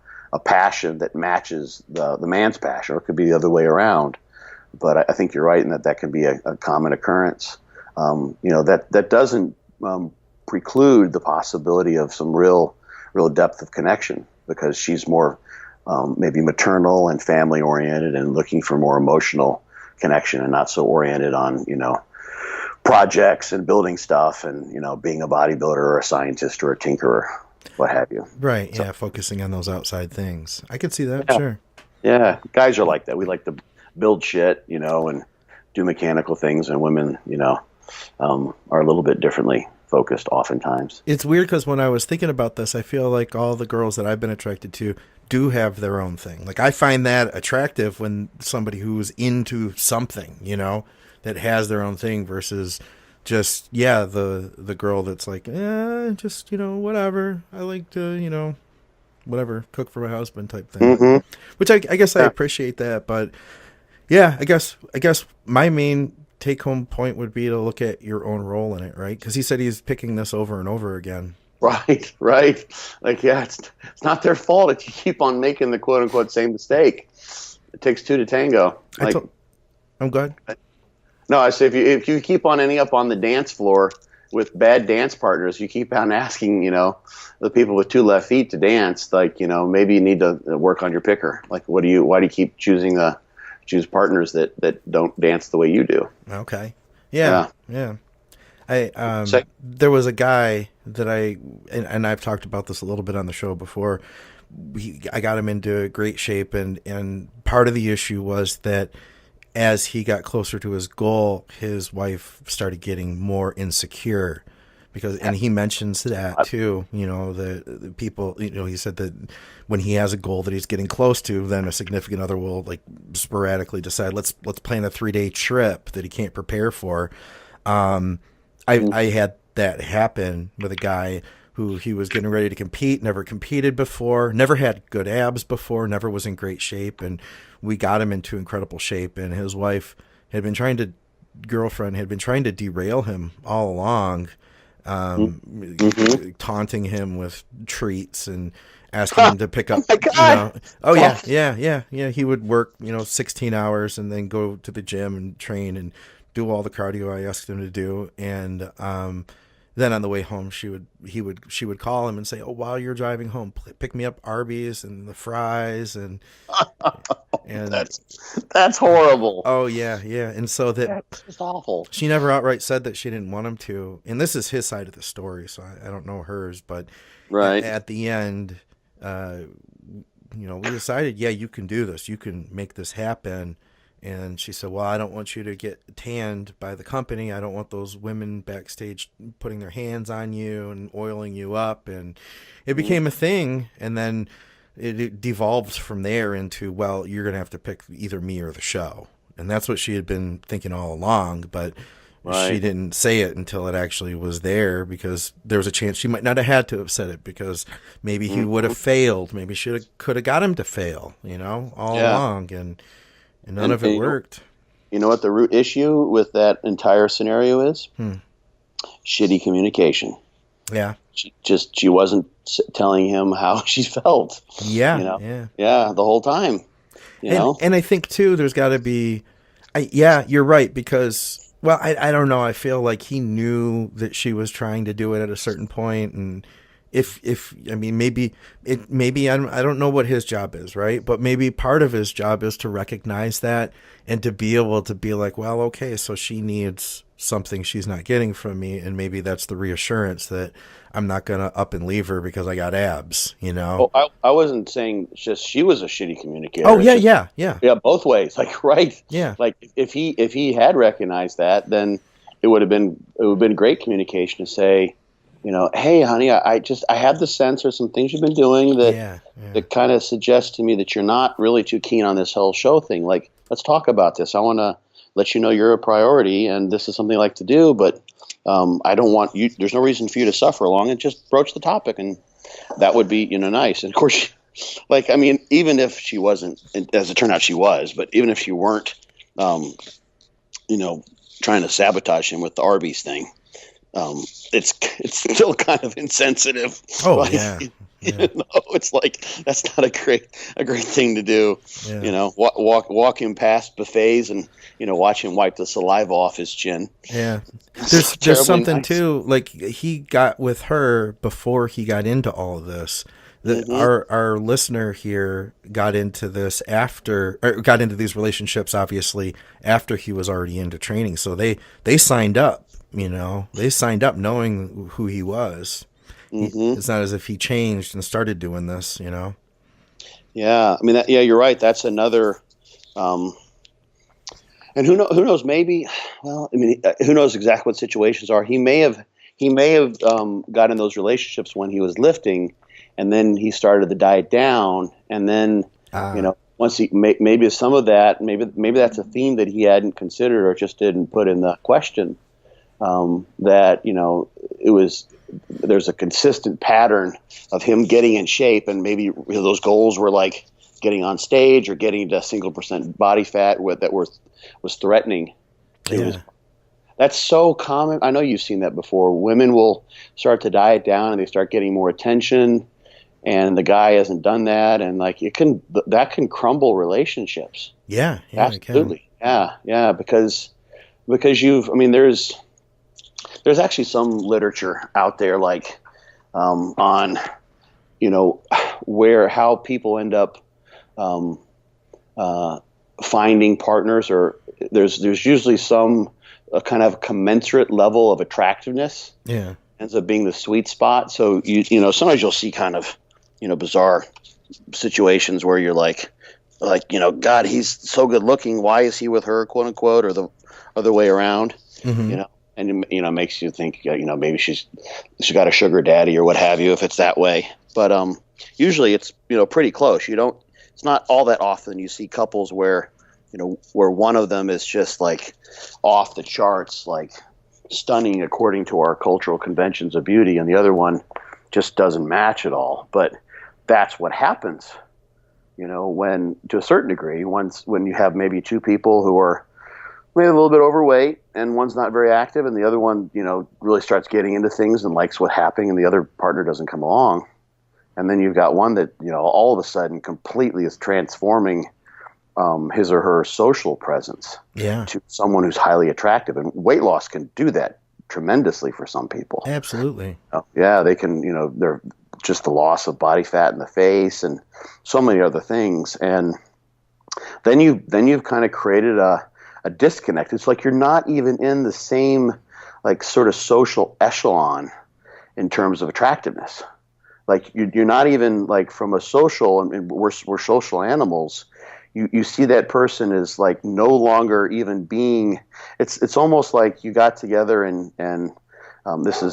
passion that matches the man's passion, or it could be the other way around. But I think you're right in that can be a common occurrence. That doesn't preclude the possibility of some real depth of connection, because she's more maybe maternal and family oriented and looking for more emotional connection, and not so oriented on projects and building stuff and being a bodybuilder or a scientist or a tinkerer, what have you. Right. Yeah. Focusing on those outside things. I could see that. Yeah. Sure. Yeah. Guys are like that. We like to build shit, and do mechanical things, and women, are a little bit differently focused oftentimes. It's weird because when I was thinking about this, I feel like all the girls that I've been attracted to do have their own thing. Like, I find that attractive when somebody who's into something, that has their own thing, versus just, the girl that's like, just, whatever. I like to, whatever, cook for my husband type thing. Mm-hmm. Which I guess I appreciate that, but yeah, I guess my main take-home point would be to look at your own role in it, right? Because he said he's picking this over and over again. Right. Like, it's not their fault if you keep on making the quote-unquote same mistake. It takes two to tango. I'm good. No, I say if you keep on ending up on the dance floor with bad dance partners, you keep on asking, the people with two left feet to dance, like, maybe you need to work on your picker. Like, why do you keep choose partners that don't dance the way you do? Okay. Yeah. There was a guy that and I've talked about this a little bit on the show before. I got him into great shape, and part of the issue was that as he got closer to his goal, his wife started getting more insecure, and he mentions that too, the people, he said that when he has a goal that he's getting close to, then a significant other will like sporadically decide, let's plan a 3-day trip that he can't prepare for. I had that happen with a guy who he was getting ready to compete, never competed before, never had good abs before, never was in great shape. And we got him into incredible shape. And his wife girlfriend had been trying to derail him all along, taunting him with treats and asking him to pick up. Oh my God. Yeah. He would work, 16 hours and then go to the gym and train and do all the cardio I asked him to do. And, then on the way home, she would call him and say, "Oh, while you're driving home, pick me up Arby's and the fries and that's horrible." Oh yeah. And so that's just awful. She never outright said that she didn't want him to, and this is his side of the story, so I don't know hers, but right at the end, we decided, you can do this, you can make this happen. And she said, well, I don't want you to get tanned by the company. I don't want those women backstage putting their hands on you and oiling you up. And it became a thing. And then it devolved from there into, well, you're going to have to pick either me or the show. And that's what she had been thinking all along. But she didn't say it until it actually was there, because there was a chance she might not have had to have said it, because maybe he would have failed. Maybe she could have got him to fail, all along, and none of it worked. You know what the root issue with that entire scenario is? Shitty communication. Yeah. She wasn't telling him how she felt. Yeah. The whole time. And I think too, there's got to be, you're right, because, well, I don't know. I feel like he knew that she was trying to do it at a certain point, and maybe I don't know what his job is, right? But maybe part of his job is to recognize that and to be able to be like, well, okay, so she needs something she's not getting from me, and maybe that's the reassurance that I'm not gonna up and leave her because I got abs, Oh, I wasn't saying just she was a shitty communicator. Oh yeah, both ways. Like, right. Yeah. Like if he had recognized that, then it would have been great communication to say, hey, honey, I have the sense there's some things you've been doing that kind of suggest to me that you're not really too keen on this whole show thing. Like, let's talk about this. I want to let you know you're a priority, and this is something I like to do, but I don't want you. There's no reason for you to suffer along, and just broach the topic, and that would be nice. And of course, even if she wasn't, as it turned out, she was, but even if she weren't, trying to sabotage him with the Arby's thing. It's still kind of insensitive. Oh, yeah. It's like, that's not a great thing to do. Yeah. Walk him past buffets and watch him wipe the saliva off his chin. Yeah, there's something nice. Too. Like, he got with her before he got into all of this. Our listener here got into this got into these relationships obviously after he was already into training. So they signed up. They signed up knowing who he was. It's not as if he changed and started doing this, Yeah, you're right. That's another. And who knows? Maybe. Well, who knows exactly what situations are? He may have got in those relationships when he was lifting, and then he started the diet down, and then once he maybe some of that, maybe that's a theme that he hadn't considered or just didn't put in the question. There's a consistent pattern of him getting in shape, and maybe those goals were like getting on stage or getting to single % body fat that was threatening. That's so common. I know you've seen that before. Women will start to diet down and they start getting more attention, and the guy hasn't done that, and that can crumble relationships. Yeah, absolutely. Yeah, because there's actually some literature out there, like on how people end up finding partners, or there's usually some kind of commensurate level of attractiveness. Yeah, ends up being the sweet spot. So sometimes you'll see kind of bizarre situations where you're like God, he's so good looking, why is he with her, quote unquote, or the other way around. And it makes you think, maybe she's got a sugar daddy or what have you, if it's that way. But usually it's pretty close. It's not all that often you see couples where one of them is just like off the charts, like stunning according to our cultural conventions of beauty, and the other one just doesn't match at all. But that's what happens, when, to a certain degree, when you have maybe two people who are maybe a little bit overweight, and one's not very active, and the other one, really starts getting into things and likes what's happening, and the other partner doesn't come along. And then you've got one that, all of a sudden completely is transforming his or her social presence to someone who's highly attractive. And weight loss can do that tremendously for some people. Absolutely. Yeah, they can, they're just the loss of body fat in the face and so many other things. And then you've kind of created a disconnect. It's like you're not even in the same like sort of social echelon in terms of attractiveness. Like you're not even like from a social, and we're social animals. You see that person is like no longer even being. It's almost like you got together and this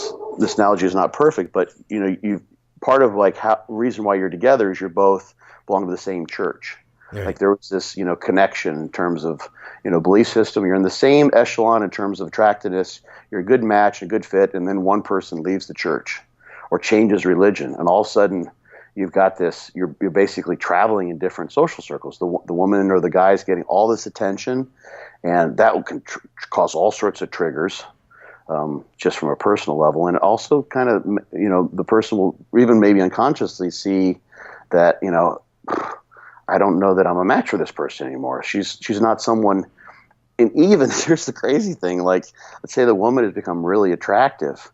analogy is not perfect, but you part of like reason why you're together is you're both belong to the same church. Right. Like there was this, connection in terms of, belief system. You're in the same echelon in terms of attractiveness. You're a good match, a good fit, and then one person leaves the church or changes religion, and all of a sudden you've got this. You're basically traveling in different social circles. The woman or the guy is getting all this attention, and that can cause all sorts of triggers. Just from a personal level, and also kind of, the person will even maybe unconsciously see that, I don't know that I'm a match for this person anymore. She's not someone. And even here's the crazy thing: like, let's say the woman has become really attractive.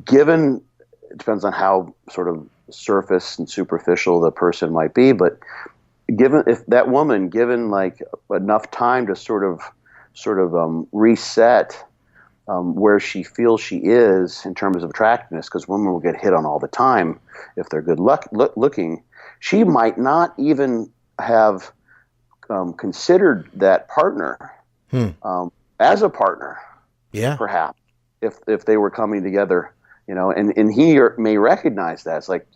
Given it depends on how sort of surface and superficial the person might be, but if that woman given like enough time to sort of reset where she feels she is in terms of attractiveness, because women will get hit on all the time if they're good looking. She might not even have considered that partner as a partner. Yeah, perhaps if they were coming together, and he may recognize that. It's like,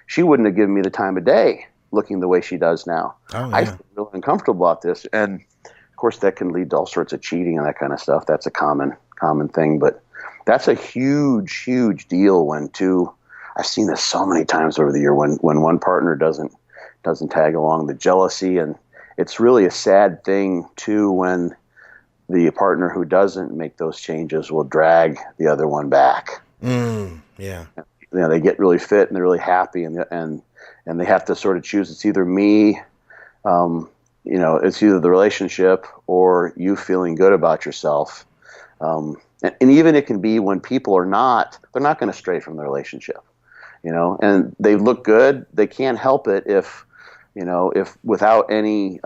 she wouldn't have given me the time of day looking the way she does now. Oh, yeah. I feel really uncomfortable about this, and of course, that can lead to all sorts of cheating and that kind of stuff. That's a common thing, but that's a huge, huge deal when I've seen this so many times over the year when one partner doesn't tag along, the jealousy, and it's really a sad thing too when the partner who doesn't make those changes will drag the other one back. Yeah. They get really fit and they're really happy, and they have to sort of choose. It's either me. It's either the relationship or you feeling good about yourself. And even it can be when people they're not going to stray from the relationship, and they look good. They can't help it if without any,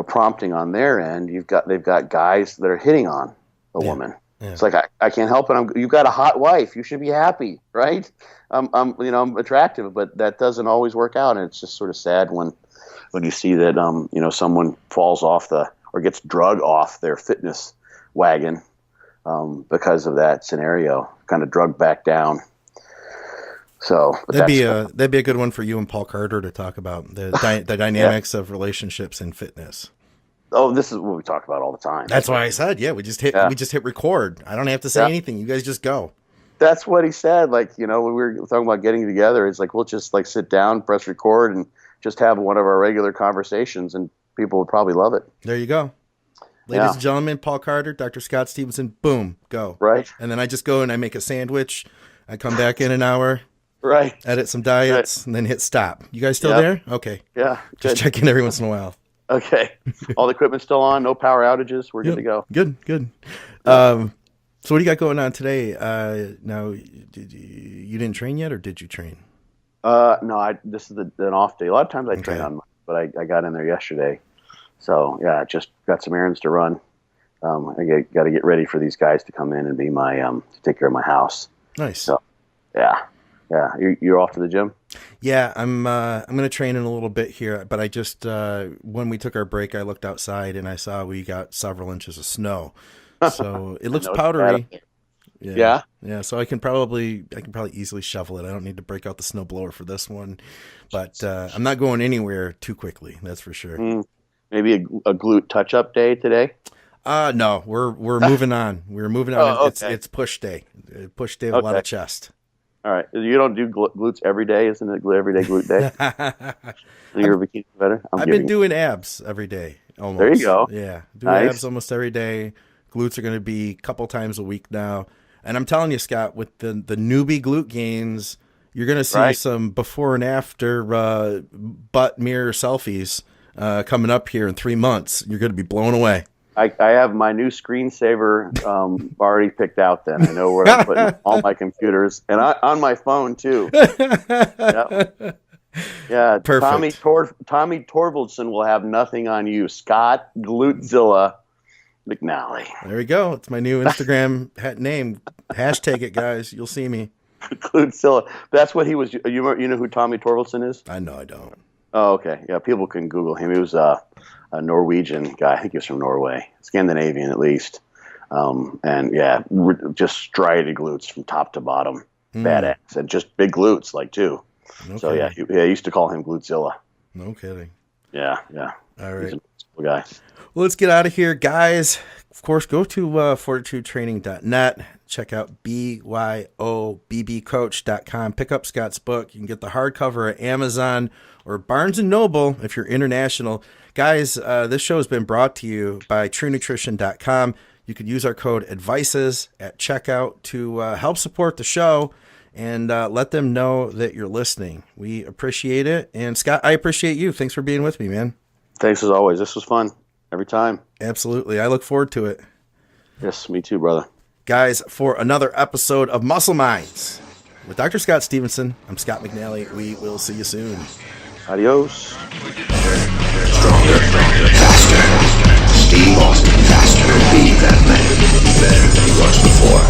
prompting on their end, they've got guys that are hitting on a woman. Yeah. It's like, I can't help it. You've got a hot wife. You should be happy, right? I'm attractive, but that doesn't always work out. And it's just sort of sad when you see that, someone falls off or gets drug off their fitness wagon because of that scenario, kind of drugged back down. So that'd be a good one for you and Paul Carter to talk about the dynamics of relationships and fitness. Oh, this is what we talk about all the time. That's why I said, we just hit record. I don't have to say anything. You guys just go. That's what he said. Like, when we were talking about getting together, it's like, we'll just like sit down, press record, and just have one of our regular conversations, and people would probably love it. There you go. Ladies and gentlemen, Paul Carter, Dr. Scott Stevenson, boom, go. Right. And then I just go and I make a sandwich. I come back in an hour. Right. Edit some diets, and then hit stop. You guys still there? Okay. Yeah. Just check in every once in a while. Okay. All the equipment's still on. No power outages. We're good to go. Good. So what do you got going on today? Now, you didn't train yet, or did you train? No, this is an off day. A lot of times I train on, but I got in there yesterday. So yeah, just got some errands to run. I got to get ready for these guys to come in and be my to take care of my house. Nice. So yeah. You're off to the gym? Yeah, I'm going to train in a little bit here, but I just when we took our break, I looked outside and I saw we got several inches of snow. So it looks powdery. Yeah. So I can probably easily shovel it. I don't need to break out the snow blower for this one, but I'm not going anywhere too quickly. That's for sure. Maybe a glute touch-up day today. No, we're moving on. We're moving on. Oh, okay. It's push day. Push day with a lot of chest. All right. You don't do glutes every day, isn't it? Everyday glute day. You're a bikini better. I've been doing abs every day. Almost. There you go. Yeah, do abs almost every day. Glutes are going to be a couple times a week now. And I'm telling you, Scott, with the newbie glute gains, you're going to see some before and after butt mirror selfies coming up here in 3 months. You're going to be blown away. I have my new screensaver already picked out. Then I know where I'm putting all my computers and on my phone too. Yep. Yeah, perfect. Tommy Torvaldson will have nothing on you. Scott Glutezilla McNally. There we go. It's my new Instagram name. Hashtag it, guys. You'll see me. Glutezilla. That's what he was. You know who Tommy Torvaldson is? I know. I don't. Oh, okay. Yeah, people can Google him. He was a Norwegian guy. I think he was from Norway, Scandinavian at least. And yeah, just striated glutes from top to bottom, badass, and just big glutes too. No So yeah, kidding. I used to call him Glutezilla. No kidding. Yeah. All right. He's a cool guy. Well, let's get out of here, guys. Of course, go to fortitudetraining.net. Check out byobbcoach.com. Pick up Scott's book. You can get the hardcover at Amazon or Barnes & Noble if you're international. Guys, this show has been brought to you by TrueNutrition.com. You can use our code ADVICES at checkout to help support the show and let them know that you're listening. We appreciate it. And Scott, I appreciate you. Thanks for being with me, man. Thanks as always. This was fun every time. Absolutely. I look forward to it. Yes, me too, brother. Guys, for another episode of Muscle Minds with Dr. Scott Stevenson, I'm Scott McNally. We will see you soon. Adios. Stronger, faster. Steve Austin, faster. Be that man. Better than he was before.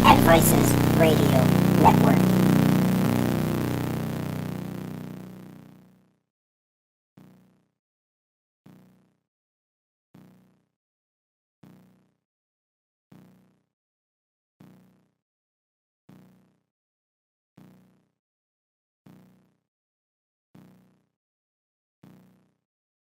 5 Voices Radio Network.